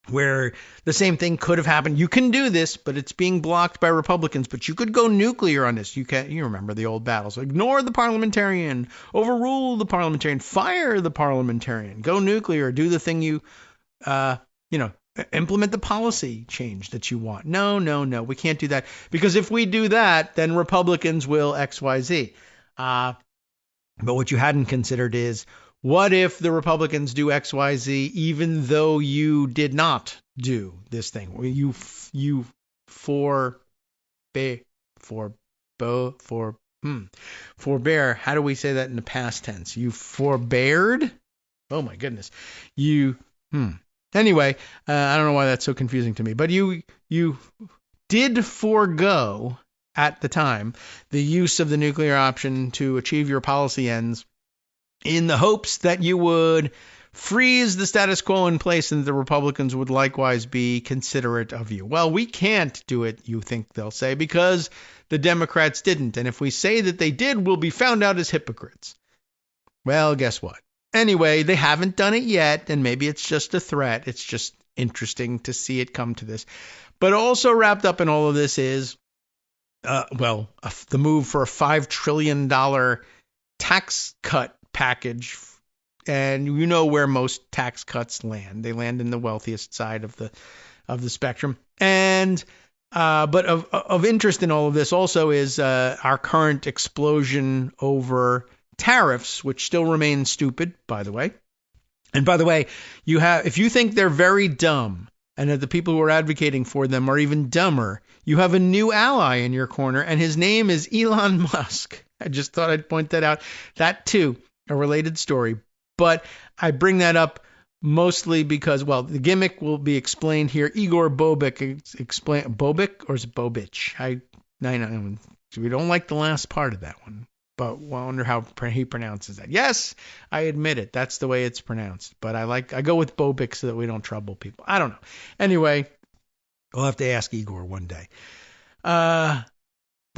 Speaker 2: where the same thing could have happened. You can do this, but it's being blocked by Republicans. But you could go nuclear on this. You remember the old battles. Ignore the parliamentarian, overrule the parliamentarian, fire the parliamentarian, go nuclear, do the thing you implement the policy change that you want. No, we can't do that, because if we do that, then Republicans will XYZ. But what you hadn't considered is, what if the Republicans do XYZ even though you did not do this thing? You forbear. How do we say that in the past tense? You forbeared? Oh my goodness. Anyway, I don't know why that's so confusing to me, but you did forego at the time the use of the nuclear option to achieve your policy ends, in the hopes that you would freeze the status quo in place and the Republicans would likewise be considerate of you. Well, we can't do it, you think they'll say, because the Democrats didn't. And if we say that they did, we'll be found out as hypocrites. Well, guess what? Anyway, they haven't done it yet, and maybe it's just a threat. It's just interesting to see it come to this. But also wrapped up in all of this is, the move for a $5 trillion tax cut package. And you know where most tax cuts land. They land in the wealthiest side of the spectrum. And but of interest in all of this also is our current explosion over tariffs, which still remain stupid, by the way. And by the way, if you think they're very dumb, and that the people who are advocating for them are even dumber, you have a new ally in your corner, and his name is Elon Musk. I just thought I'd point that out. That too, a related story. But I bring that up mostly because, the gimmick will be explained here. Igor Bobik explain Bobik, or is it Bobich? We don't like the last part of that one, but I wonder how he pronounces that. Yes, I admit it. That's the way it's pronounced. But I go with Bobik so that we don't trouble people. I don't know. Anyway, we'll have to ask Igor one day. The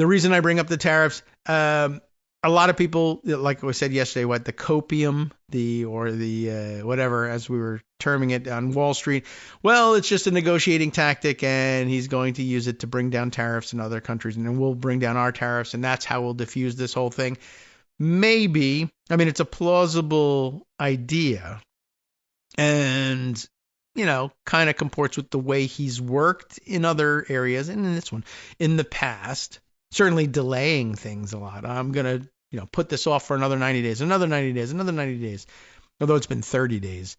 Speaker 2: reason I bring up the tariffs, a lot of people, like I said yesterday, the copium, whatever, as we were terming it on Wall Street. Well, it's just a negotiating tactic, and he's going to use it to bring down tariffs in other countries, and then we'll bring down our tariffs, and that's how we'll diffuse this whole thing. Maybe. I mean, it's a plausible idea, and, kind of comports with the way he's worked in other areas, and in this one, in the past, certainly delaying things a lot. I'm going to, put this off for another 90 days, another 90 days, although it's been 30 days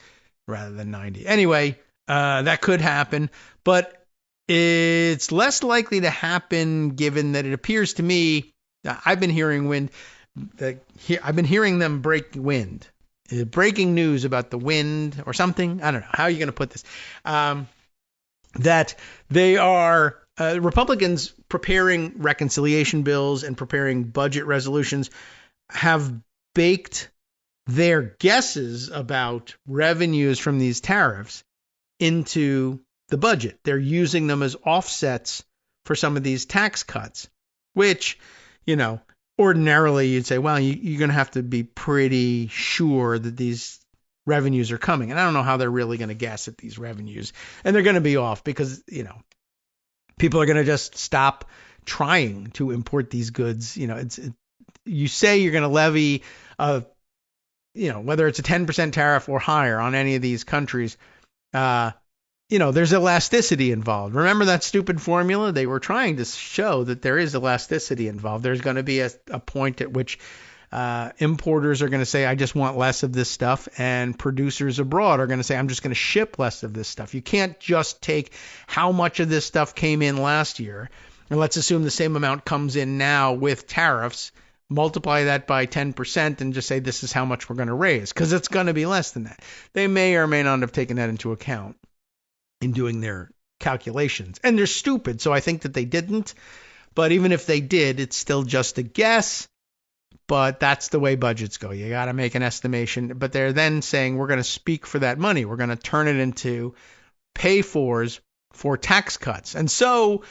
Speaker 2: rather than 90. Anyway, that could happen, but it's less likely to happen given that it appears to me, I've been hearing I've been hearing them break wind, breaking news about the wind or something. I don't know. How are you going to put this? That they are Republicans preparing reconciliation bills and preparing budget resolutions have baked their guesses about revenues from these tariffs into the budget. They're using them as offsets for some of these tax cuts, which, ordinarily you'd say, well, you're going to have to be pretty sure that these revenues are coming. And I don't know how they're really going to guess at these revenues. And they're going to be off because, people are going to just stop trying to import these goods. You say you're going to levy, whether it's a 10% tariff or higher on any of these countries, there's elasticity involved. Remember that stupid formula? They were trying to show that there is elasticity involved. There's going to be a point at which importers are going to say, I just want less of this stuff. And producers abroad are going to say, I'm just going to ship less of this stuff. You can't just take how much of this stuff came in last year, and let's assume the same amount comes in now with tariffs, multiply that by 10% and just say this is how much we're going to raise, because it's going to be less than that. They may or may not have taken that into account in doing their calculations. And they're stupid, so I think that they didn't. But even if they did, it's still just a guess. But that's the way budgets go. You got to make an estimation. But they're then saying we're going to speak for that money. We're going to turn it into pay-fors for tax cuts. And so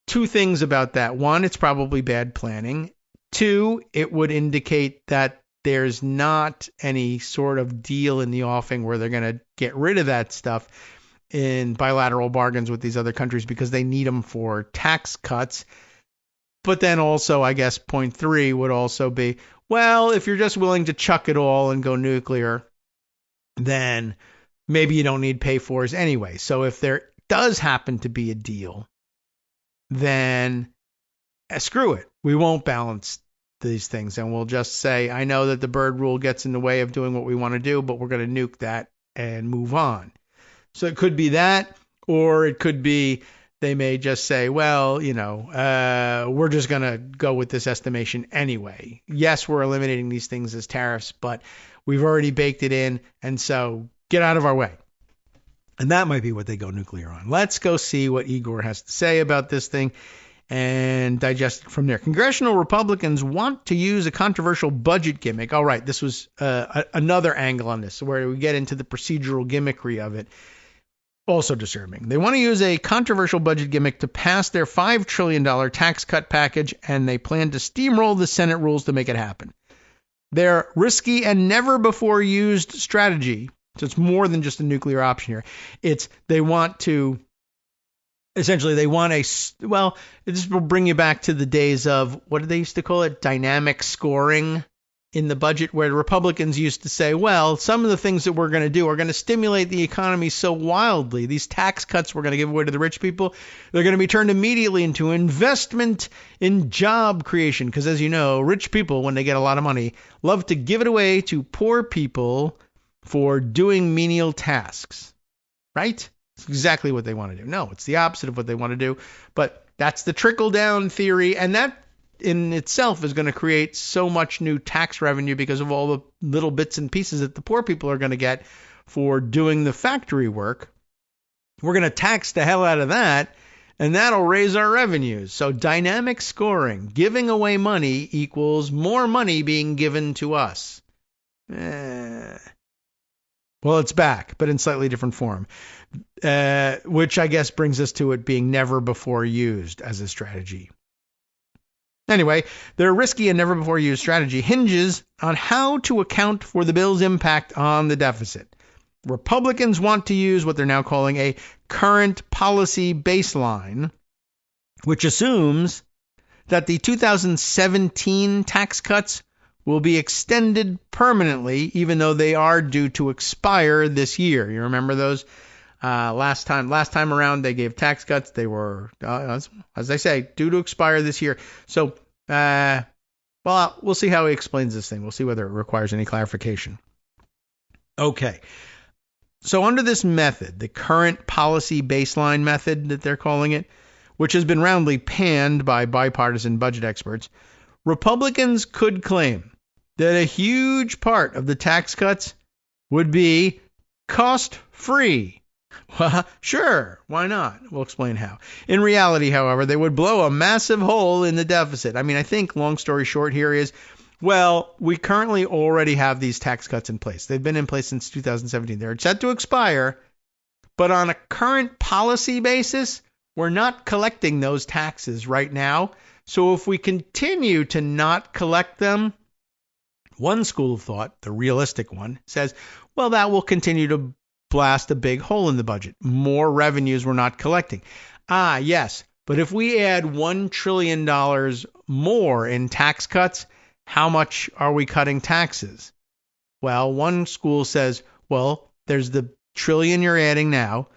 Speaker 2: two things about that. One, it's probably bad planning. Two, it would indicate that there's not any sort of deal in the offing where they're going to get rid of that stuff in bilateral bargains with these other countries because they need them for tax cuts. But then also, I guess, point three would also be, well, if you're just willing to chuck it all and go nuclear, then maybe you don't need pay-fors anyway. So if there does happen to be a deal, then screw it. We won't balance these things, and we'll just say, I know that the bird rule gets in the way of doing what we want to do, but we're going to nuke that and move on. So it could be that, or it could be they may just say, well, we're just going to go with this estimation anyway. Yes, we're eliminating these things as tariffs, but we've already baked it in, and so get out of our way. And that might be what they go nuclear on. Let's go see what Igor has to say about this thing and digest it from there. Congressional Republicans want to use a controversial budget gimmick. All right, this was another angle on this, where we get into the procedural gimmickry of it. Also disturbing. They want to use a controversial budget gimmick to pass their $5 trillion tax cut package, and they plan to steamroll the Senate rules to make it happen. Their risky and never-before-used strategy, so it's more than just a nuclear option here. They want this will bring you back to the days of, what did they used to call it? Dynamic scoring in the budget, where the Republicans used to say, well, some of the things that we're going to do are going to stimulate the economy so wildly. These tax cuts we're going to give away to the rich people, they're going to be turned immediately into investment in job creation. Because as you know, rich people, when they get a lot of money, love to give it away to poor people for doing menial tasks, right? It's exactly what they want to do. No, it's the opposite of what they want to do. But that's the trickle-down theory, and that in itself is going to create so much new tax revenue because of all the little bits and pieces that the poor people are going to get for doing the factory work. We're going to tax the hell out of that, and that'll raise our revenues. So dynamic scoring, giving away money equals more money being given to us. Well, it's back, but in slightly different form, which I guess brings us to it being never before used as a strategy. Anyway, their risky and never before used strategy hinges on how to account for the bill's impact on the deficit. Republicans want to use what they're now calling a current policy baseline, which assumes that the 2017 tax cuts will be extended permanently, even though they are due to expire this year. You remember those? Last time around, they gave tax cuts. They were, as I say, due to expire this year. So, we'll see how he explains this thing. We'll see whether it requires any clarification. Okay. So under this method, the current policy baseline method that they're calling it, which has been roundly panned by bipartisan budget experts, Republicans could claim that a huge part of the tax cuts would be cost-free. Well, sure, why not? We'll explain how. In reality, however, they would blow a massive hole in the deficit. I mean, I think long story short here is, well, we currently already have these tax cuts in place. They've been in place since 2017. They're set to expire, but on a current policy basis, we're not collecting those taxes right now. So if we continue to not collect them, one school of thought, the realistic one, says, well, that will continue to blast a big hole in the budget. More revenues we're not collecting. Yes, but if we add $1 trillion more in tax cuts, how much are we cutting taxes? Well, one school says, well, there's the trillion you're adding now,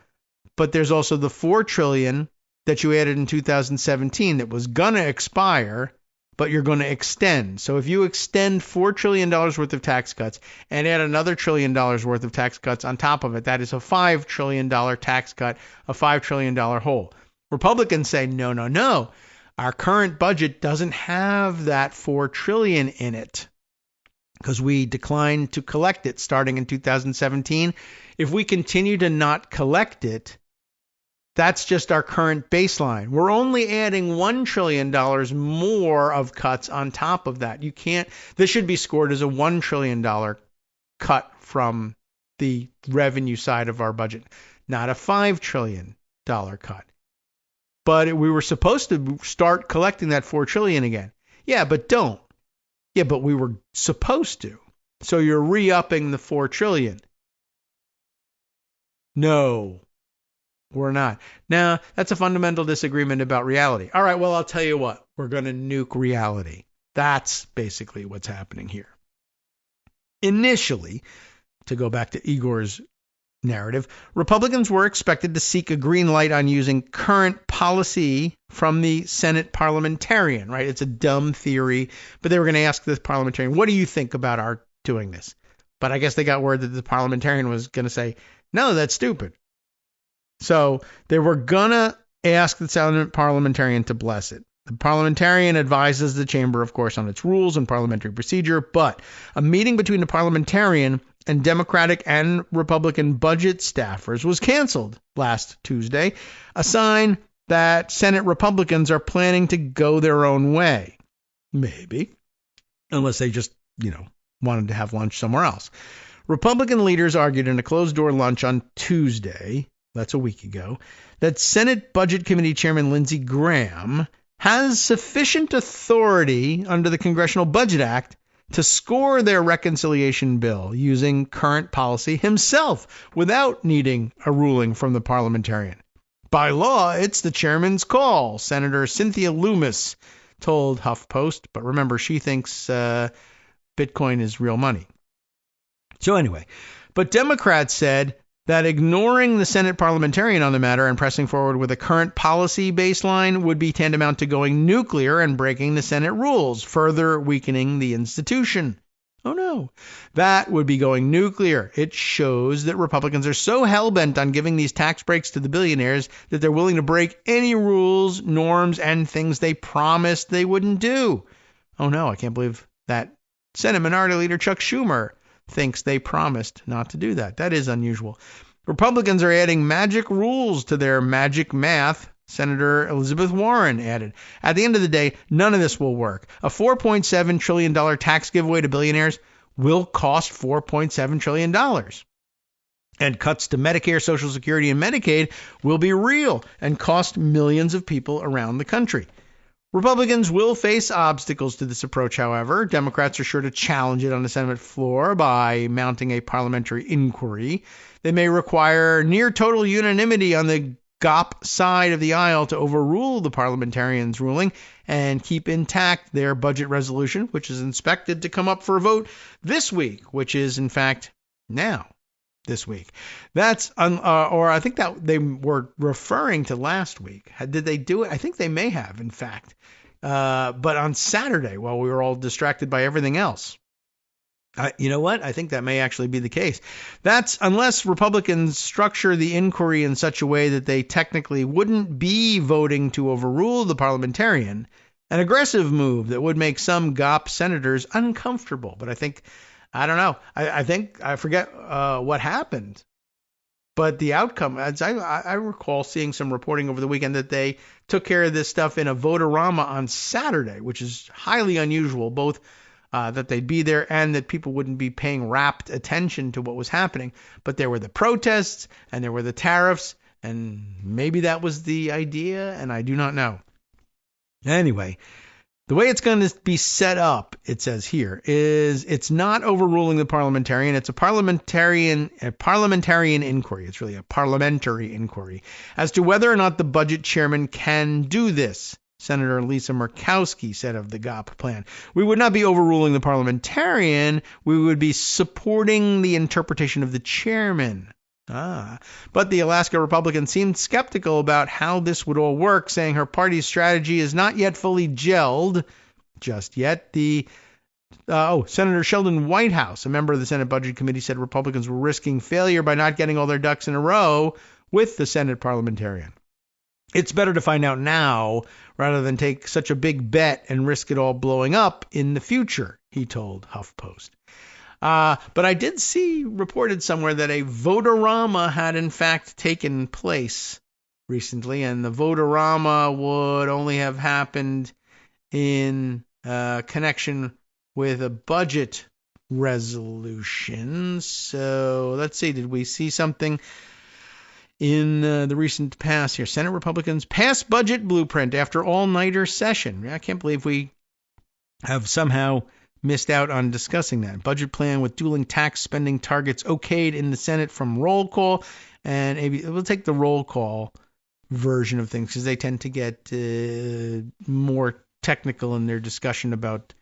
Speaker 2: but there's also the $4 trillion that you added in 2017 that was going to expire, but you're going to extend. So if you extend $4 trillion worth of tax cuts and add another $1 trillion worth of tax cuts on top of it, that is a $5 trillion tax cut, a $5 trillion hole. Republicans say, no. Our current budget doesn't have that $4 trillion in it because we declined to collect it starting in 2017. If we continue to not collect it, that's just our current baseline. We're only adding $1 trillion more of cuts on top of that. This should be scored as a $1 trillion cut from the revenue side of our budget, not a $5 trillion cut. But we were supposed to start collecting that $4 trillion again. Yeah, but don't. Yeah, but we were supposed to. So you're re-upping the $4 trillion. No. We're not. Now, that's a fundamental disagreement about reality. All right, well, I'll tell you what. We're going to nuke reality. That's basically what's happening here. Initially, to go back to Igor's narrative, Republicans were expected to seek a green light on using current policy from the Senate parliamentarian, right? It's a dumb theory, but they were going to ask this parliamentarian, what do you think about our doing this? But I guess they got word that the parliamentarian was going to say, no, that's stupid. So they were going to ask the Senate parliamentarian to bless it. The parliamentarian advises the chamber, of course, on its rules and parliamentary procedure, but a meeting between the parliamentarian and Democratic and Republican budget staffers was canceled last Tuesday, a sign that Senate Republicans are planning to go their own way. Maybe. Unless they just, wanted to have lunch somewhere else. Republican leaders argued in a closed-door lunch on Tuesday, that's a week ago, that Senate Budget Committee Chairman Lindsey Graham has sufficient authority under the Congressional Budget Act to score their reconciliation bill using current policy himself without needing a ruling from the parliamentarian. By law, it's the chairman's call, Senator Cynthia Lummis told HuffPost. But remember, she thinks Bitcoin is real money. So anyway, but Democrats said that ignoring the Senate parliamentarian on the matter and pressing forward with a current policy baseline would be tantamount to going nuclear and breaking the Senate rules, further weakening the institution. Oh no, that would be going nuclear. It shows that Republicans are so hell-bent on giving these tax breaks to the billionaires that they're willing to break any rules, norms, and things they promised they wouldn't do. Oh no, I can't believe that Senate Minority Leader Chuck Schumer thinks they promised not to do that. That is unusual. Republicans are adding magic rules to their magic math, Senator Elizabeth Warren added. At the end of the day, none of this will work. A $4.7 trillion tax giveaway to billionaires will cost $4.7 trillion. And cuts to Medicare, Social Security, and Medicaid will be real and cost millions of people around the country. Republicans will face obstacles to this approach, however. Democrats are sure to challenge it on the Senate floor by mounting a parliamentary inquiry. They may require near total unanimity on the Gops side of the aisle to overrule the parliamentarian's ruling and keep intact their budget resolution, which is expected to come up for a vote this week, which is, in fact, now. This week. That's, or I think that they were referring to last week. Did they do it? I think they may have, in fact. But on Saturday, while we were all distracted by everything else. You know what? I think that may actually be the case. That's unless Republicans structure the inquiry in such a way that they technically wouldn't be voting to overrule the parliamentarian, an aggressive move that would make some Gops senators uncomfortable. But I don't know. I think I forget what happened. But the outcome, as I recall seeing some reporting over the weekend that they took care of this stuff in a vote-a-rama on Saturday, which is highly unusual, both that they'd be there and that people wouldn't be paying rapt attention to what was happening. But there were the protests and there were the tariffs, and maybe that was the idea, and I do not know. Anyway, the way it's going to be set up, it says here, is it's not overruling the parliamentarian. It's a parliamentarian inquiry. It's really a parliamentary inquiry as to whether or not the budget chairman can do this. Senator Lisa Murkowski said of the GOP plan. We would not be overruling the parliamentarian. We would be supporting the interpretation of the chairman. But the Alaska Republican seemed skeptical about how this would all work, saying her party's strategy is not yet fully gelled just yet. Senator Sheldon Whitehouse, a member of the Senate Budget Committee, said Republicans were risking failure by not getting all their ducks in a row with the Senate parliamentarian. It's better to find out now rather than take such a big bet and risk it all blowing up in the future, he told HuffPost. But I did see reported somewhere that a vote-a-rama had in fact taken place recently, and the vote-a-rama would only have happened in connection with a budget resolution. So let's see, did we see something in the recent past here? Senate Republicans pass budget blueprint after all-nighter session. I can't believe we have somehow missed out on discussing that. Budget plan with dueling tax spending targets okayed in the Senate from roll call. And we'll take the roll call version of things because they tend to get more technical in their discussion about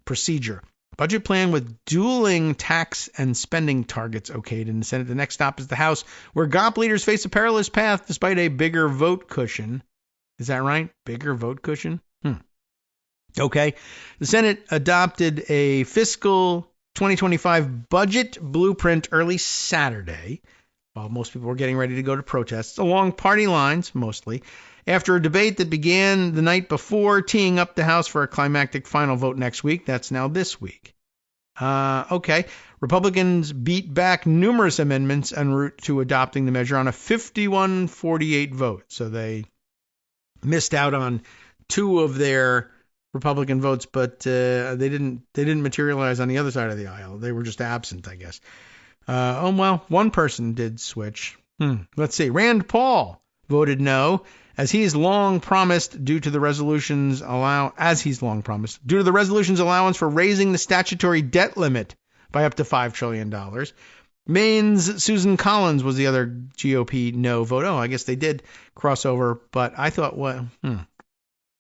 Speaker 2: procedure. Budget plan with dueling tax and spending targets okayed in the Senate. The next stop is the House, where GOP leaders face a perilous path despite a bigger vote cushion. Is that right? Bigger vote cushion? Okay. The Senate adopted a fiscal 2025 budget blueprint early Saturday, while most people were getting ready to go to protests, along party lines, mostly, after a debate that began the night before, teeing up the House for a climactic final vote next week. That's now this week. Okay. Republicans beat back numerous amendments en route to adopting the measure on a 51-48 vote. So they missed out on two of their Republican votes, but they didn't materialize on the other side of the aisle. They were just absent, I guess. One person did switch. Let's see. Rand Paul voted no, as he's long promised due to the resolution's allowance for raising the statutory debt limit by up to $5 trillion. Maine's Susan Collins was the other GOP no vote. Oh, I guess they did cross over, but I thought,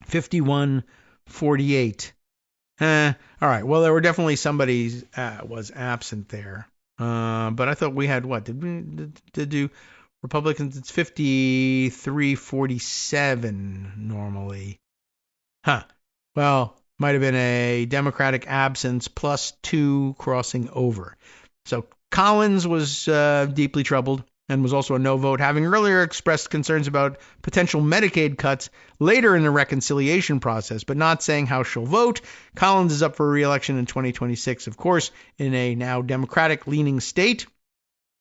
Speaker 2: 51-48. All right. Well, there were definitely somebody was absent there. But I thought we had did do Republicans? It's 53-47 normally. Well, might have been a Democratic absence plus 2 crossing over. So Collins was deeply troubled and was also a no vote, having earlier expressed concerns about potential Medicaid cuts later in the reconciliation process, but not saying how she'll vote. Collins is up for re-election in 2026, of course, in a now Democratic-leaning state.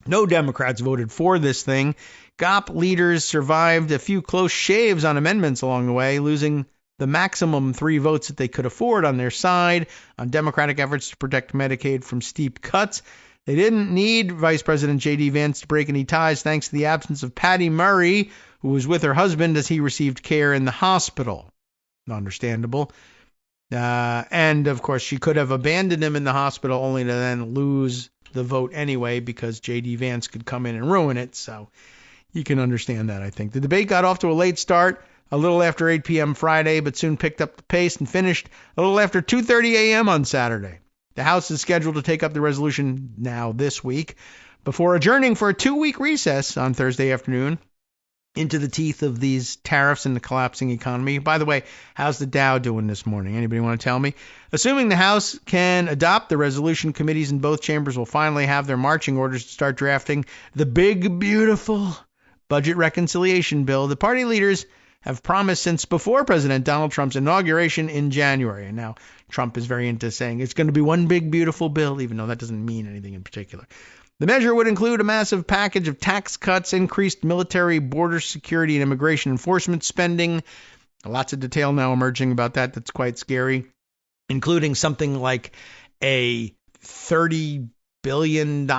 Speaker 2: No Democrats voted for this thing. GOP leaders survived a few close shaves on amendments along the way, losing the maximum 3 votes that they could afford on their side on Democratic efforts to protect Medicaid from steep cuts. They didn't need Vice President JD Vance to break any ties thanks to the absence of Patty Murray, who was with her husband as he received care in the hospital. Understandable. And, of course, she could have abandoned him in the hospital only to then lose the vote anyway because JD Vance could come in and ruin it. So you can understand that, I think. The debate got off to a late start a little after 8 p.m. Friday, but soon picked up the pace and finished a little after 2:30 a.m. on Saturday. The House is scheduled to take up the resolution now this week before adjourning for a 2-week recess on Thursday afternoon into the teeth of these tariffs and the collapsing economy. By the way, how's the Dow doing this morning? Anybody want to tell me? Assuming the House can adopt the resolution, committees in both chambers will finally have their marching orders to start drafting the big, beautiful budget reconciliation bill the party leaders have promised since before President Donald Trump's inauguration in January. And now Trump is very into saying it's going to be one big, beautiful bill, even though that doesn't mean anything in particular. The measure would include a massive package of tax cuts, increased military, border security, and immigration enforcement spending. Lots of detail now emerging about that. That's quite scary, including something like a $30 billion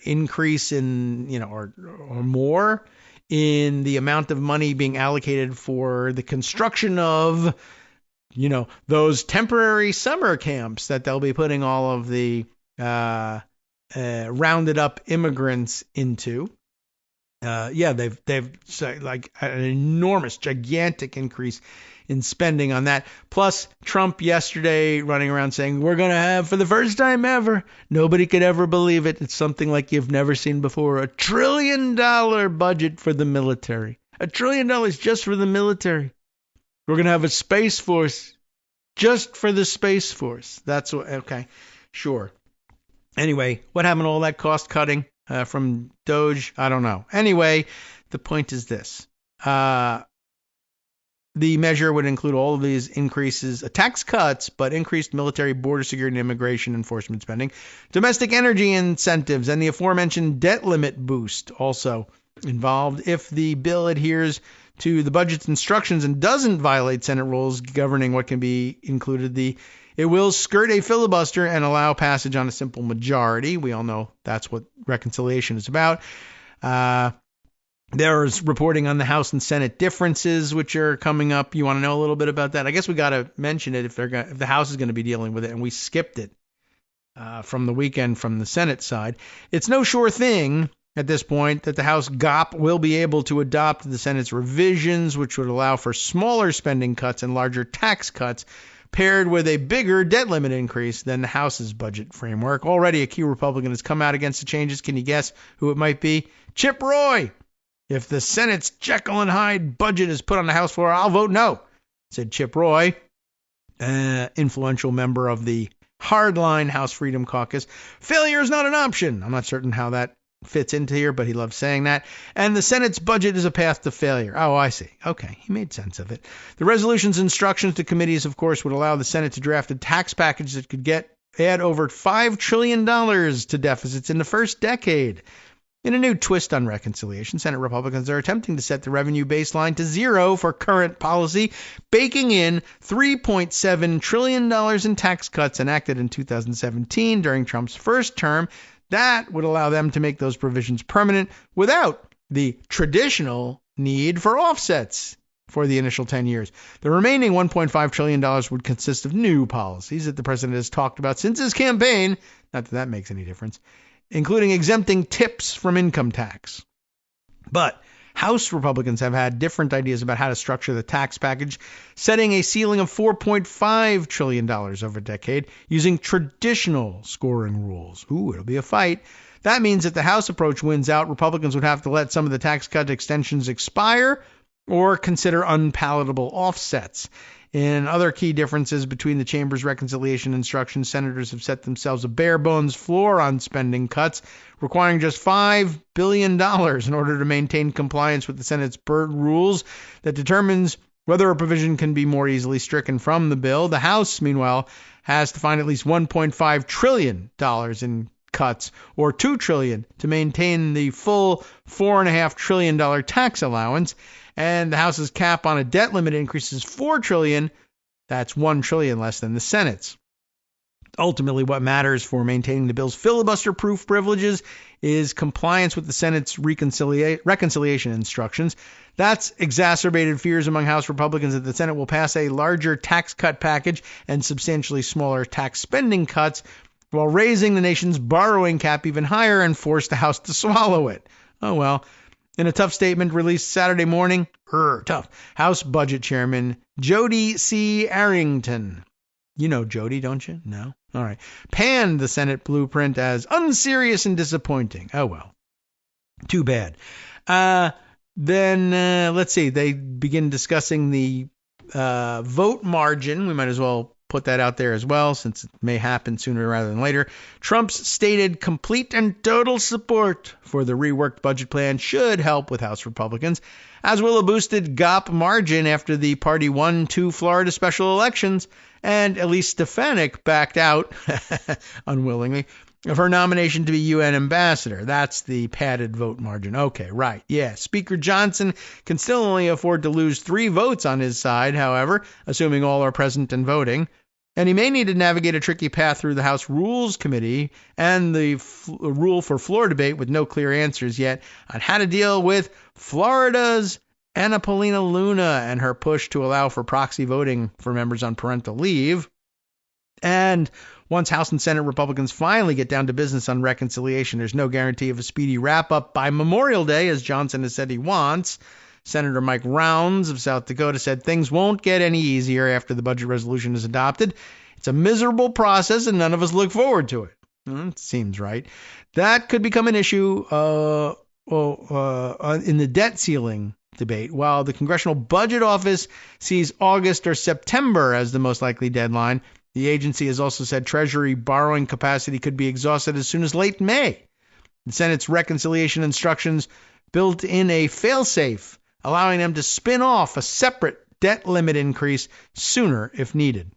Speaker 2: increase in, or more in the amount of money being allocated for the construction of, those temporary summer camps that they'll be putting all of the rounded up immigrants into. They've like an enormous, gigantic increase in spending on that. Plus, Trump yesterday running around saying, we're going to have, for the first time ever, nobody could ever believe it, it's something like you've never seen before, $1 trillion budget for the military. $1 trillion just for the military. We're going to have a space force just for the space force. That's what, okay, sure. Anyway, what happened to all that cost cutting from Doge? I don't know. Anyway, the point is this. The measure would include all of these increases, tax cuts, but increased military, border security, and immigration enforcement spending, domestic energy incentives, and the aforementioned debt limit boost also involved. If the bill adheres to the budget's instructions and doesn't violate Senate rules governing what can be included, it will skirt a filibuster and allow passage on a simple majority. We all know that's what reconciliation is about. There's reporting on the House and Senate differences, which are coming up. You want to know a little bit about that? I guess we got to mention it if the House is going to be dealing with it, and we skipped it from the weekend from the Senate side. It's no sure thing at this point that the House GOP will be able to adopt the Senate's revisions, which would allow for smaller spending cuts and larger tax cuts, paired with a bigger debt limit increase than the House's budget framework. Already a key Republican has come out against the changes. Can you guess who it might be? Chip Roy. If the Senate's Jekyll and Hyde budget is put on the House floor, I'll vote no, said Chip Roy, influential member of the hardline House Freedom Caucus. Failure is not an option. I'm not certain how that fits into here, but he loves saying that. And the Senate's budget is a path to failure. Oh, I see. Okay, he made sense of it. The resolution's instructions to committees, of course, would allow the Senate to draft a tax package that could add over $5 trillion to deficits in the first decade. In a new twist on reconciliation, Senate Republicans are attempting to set the revenue baseline to zero for current policy, baking in $3.7 trillion in tax cuts enacted in 2017 during Trump's first term. That would allow them to make those provisions permanent without the traditional need for offsets for the initial 10 years. The remaining $1.5 trillion would consist of new policies that the president has talked about since his campaign, not that that makes any difference, including exempting tips from income tax. But House Republicans have had different ideas about how to structure the tax package, setting a ceiling of $4.5 trillion over a decade using traditional scoring rules. Ooh, it'll be a fight. That means if the House approach wins out, Republicans would have to let some of the tax cut extensions expire or consider unpalatable offsets. In other key differences between the chamber's reconciliation instructions, senators have set themselves a bare-bones floor on spending cuts, requiring just $5 billion in order to maintain compliance with the Senate's Byrd rules that determines whether a provision can be more easily stricken from the bill. The House, meanwhile, has to find at least $1.5 trillion in cuts, or $2 trillion to maintain the full $4.5 trillion tax allowance. And the House's cap on a debt limit increases $4 trillion. That's $1 trillion less than the Senate's. Ultimately, what matters for maintaining the bill's filibuster-proof privileges is compliance with the Senate's reconciliation instructions. That's exacerbated fears among House Republicans that the Senate will pass a larger tax cut package and substantially smaller tax spending cuts while raising the nation's borrowing cap even higher and force the House to swallow it. Oh, well. In a tough statement released Saturday morning, House Budget Chairman Jody C. Arrington, you know Jody, don't you? No? All right. Panned the Senate blueprint as unserious and disappointing. Oh, well. Too bad. Then let's see. They begin discussing the vote margin. We might as well put that out there as well, since it may happen sooner rather than later. Trump's stated complete and total support for the reworked budget plan should help with House Republicans, as will a boosted Gops margin after the party won 2 Florida special elections, and Elise Stefanik backed out, unwillingly, of her nomination to be UN ambassador. That's the padded vote margin. Okay, right. Yeah, Speaker Johnson can still only afford to lose 3 votes on his side, however, assuming all are present and voting. And he may need to navigate a tricky path through the House Rules Committee and the rule for floor debate with no clear answers yet on how to deal with Florida's Anna Paulina Luna and her push to allow for proxy voting for members on parental leave. And once House and Senate Republicans finally get down to business on reconciliation, there's no guarantee of a speedy wrap-up by Memorial Day, as Johnson has said he wants. Senator Mike Rounds of South Dakota said things won't get any easier after the budget resolution is adopted. It's a miserable process, and none of us look forward to it. It seems right. That could become an issue in the debt ceiling debate, while the Congressional Budget Office sees August or September as the most likely deadline. The agency has also said Treasury borrowing capacity could be exhausted as soon as late May. The Senate's reconciliation instructions built in a failsafe, allowing them to spin off a separate debt limit increase sooner if needed.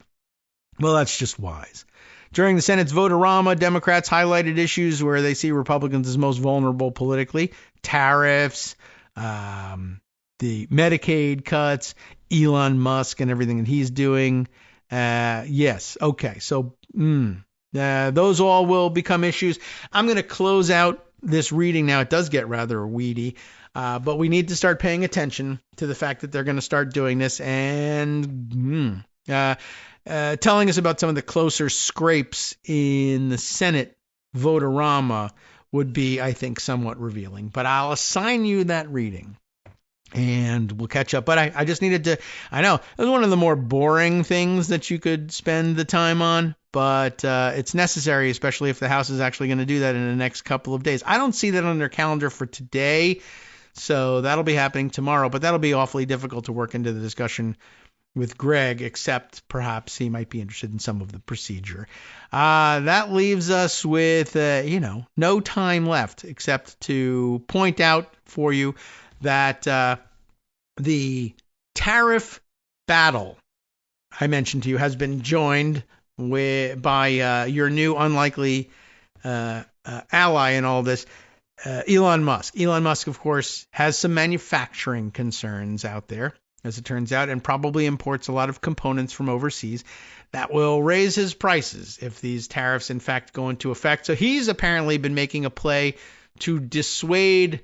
Speaker 2: Well, that's just wise. During the Senate's vote-a-rama, Democrats highlighted issues where they see Republicans as most vulnerable politically: tariffs, the Medicaid cuts, Elon Musk and everything that he's doing. Yes. Okay. So those all will become issues. I'm going to close out this reading now. It does get rather weedy, but we need to start paying attention to the fact that they're going to start doing this and telling us about some of the closer scrapes in the Senate vote-a-rama would be, I think, somewhat revealing. But I'll assign you that reading. and we'll catch up. But I just needed to, I know, it was one of the more boring things that you could spend the time on, but it's necessary, especially if the House is actually going to do that in the next couple of days. I don't see that on their calendar for today, so that'll be happening tomorrow, but that'll be awfully difficult to work into the discussion with Greg, except perhaps he might be interested in some of the procedure. That leaves us with, no time left except to point out for you that the tariff battle I mentioned to you has been joined by your new unlikely ally in all this, Elon Musk. Elon Musk, of course, has some manufacturing concerns out there, as it turns out, and probably imports a lot of components from overseas that will raise his prices if these tariffs, in fact, go into effect. So he's apparently been making a play to dissuade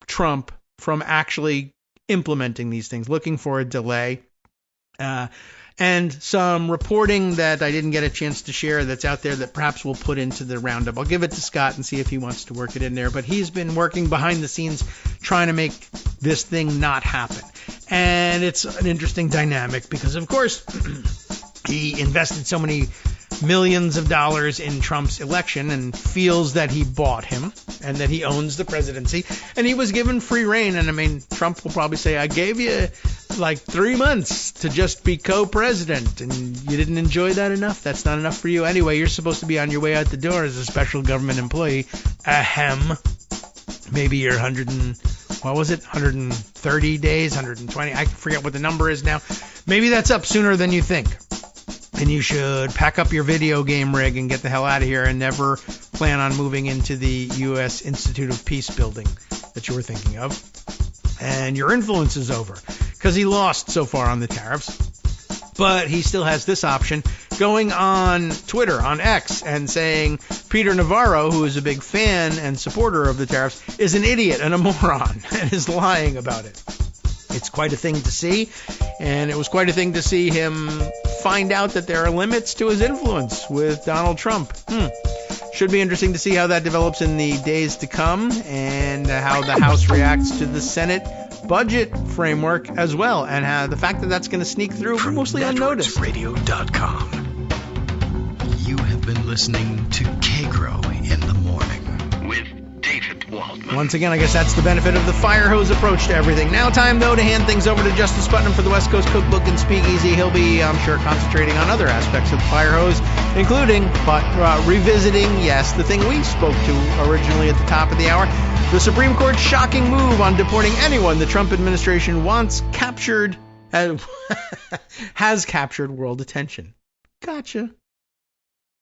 Speaker 2: Trump from actually implementing these things, looking for a delay. And some reporting that I didn't get a chance to share that's out there that perhaps we'll put into the roundup. I'll give it to Scott and see if he wants to work it in there. But he's been working behind the scenes trying to make this thing not happen. And it's an interesting dynamic because, of course, he invested so many millions of dollars in Trump's election and feels that he bought him and that he owns the presidency. And he was given free reign. And I mean, Trump will probably say, I gave you like 3 months to just be co-president and you didn't enjoy that enough. That's not enough for you. Anyway, you're supposed to be on your way out the door as a special government employee. Ahem. Maybe you're 130 days, 120. I forget what the number is now. Maybe that's up sooner than you think. And you should pack up your video game rig and get the hell out of here and never plan on moving into the U.S. Institute of Peace building that you were thinking of. And your influence is over because he lost so far on the tariffs. But he still has this option, going on Twitter, on X, and saying Peter Navarro, who is a big fan and supporter of the tariffs, is an idiot and a moron and is lying about it. It's quite a thing to see, and it was quite a thing to see him find out that there are limits to his influence with Donald Trump. Should be interesting to see how that develops in the days to come and how the House reacts to the Senate budget framework as well, and how the fact that that's going to sneak through
Speaker 1: From
Speaker 2: mostly unnoticed.
Speaker 1: Radio.com. You have been listening to Kagro in the morning with David Waldman.
Speaker 2: Once again, I guess that's the benefit of the fire hose approach to everything. Now time, though, to hand things over to Justice Putnam for the West Coast Cookbook and Speakeasy. He'll be, I'm sure, concentrating on other aspects of the fire hose, including revisiting, yes, the thing we spoke to originally at the top of the hour, the Supreme Court's shocking move on deporting anyone the Trump administration has captured world attention. Gotcha.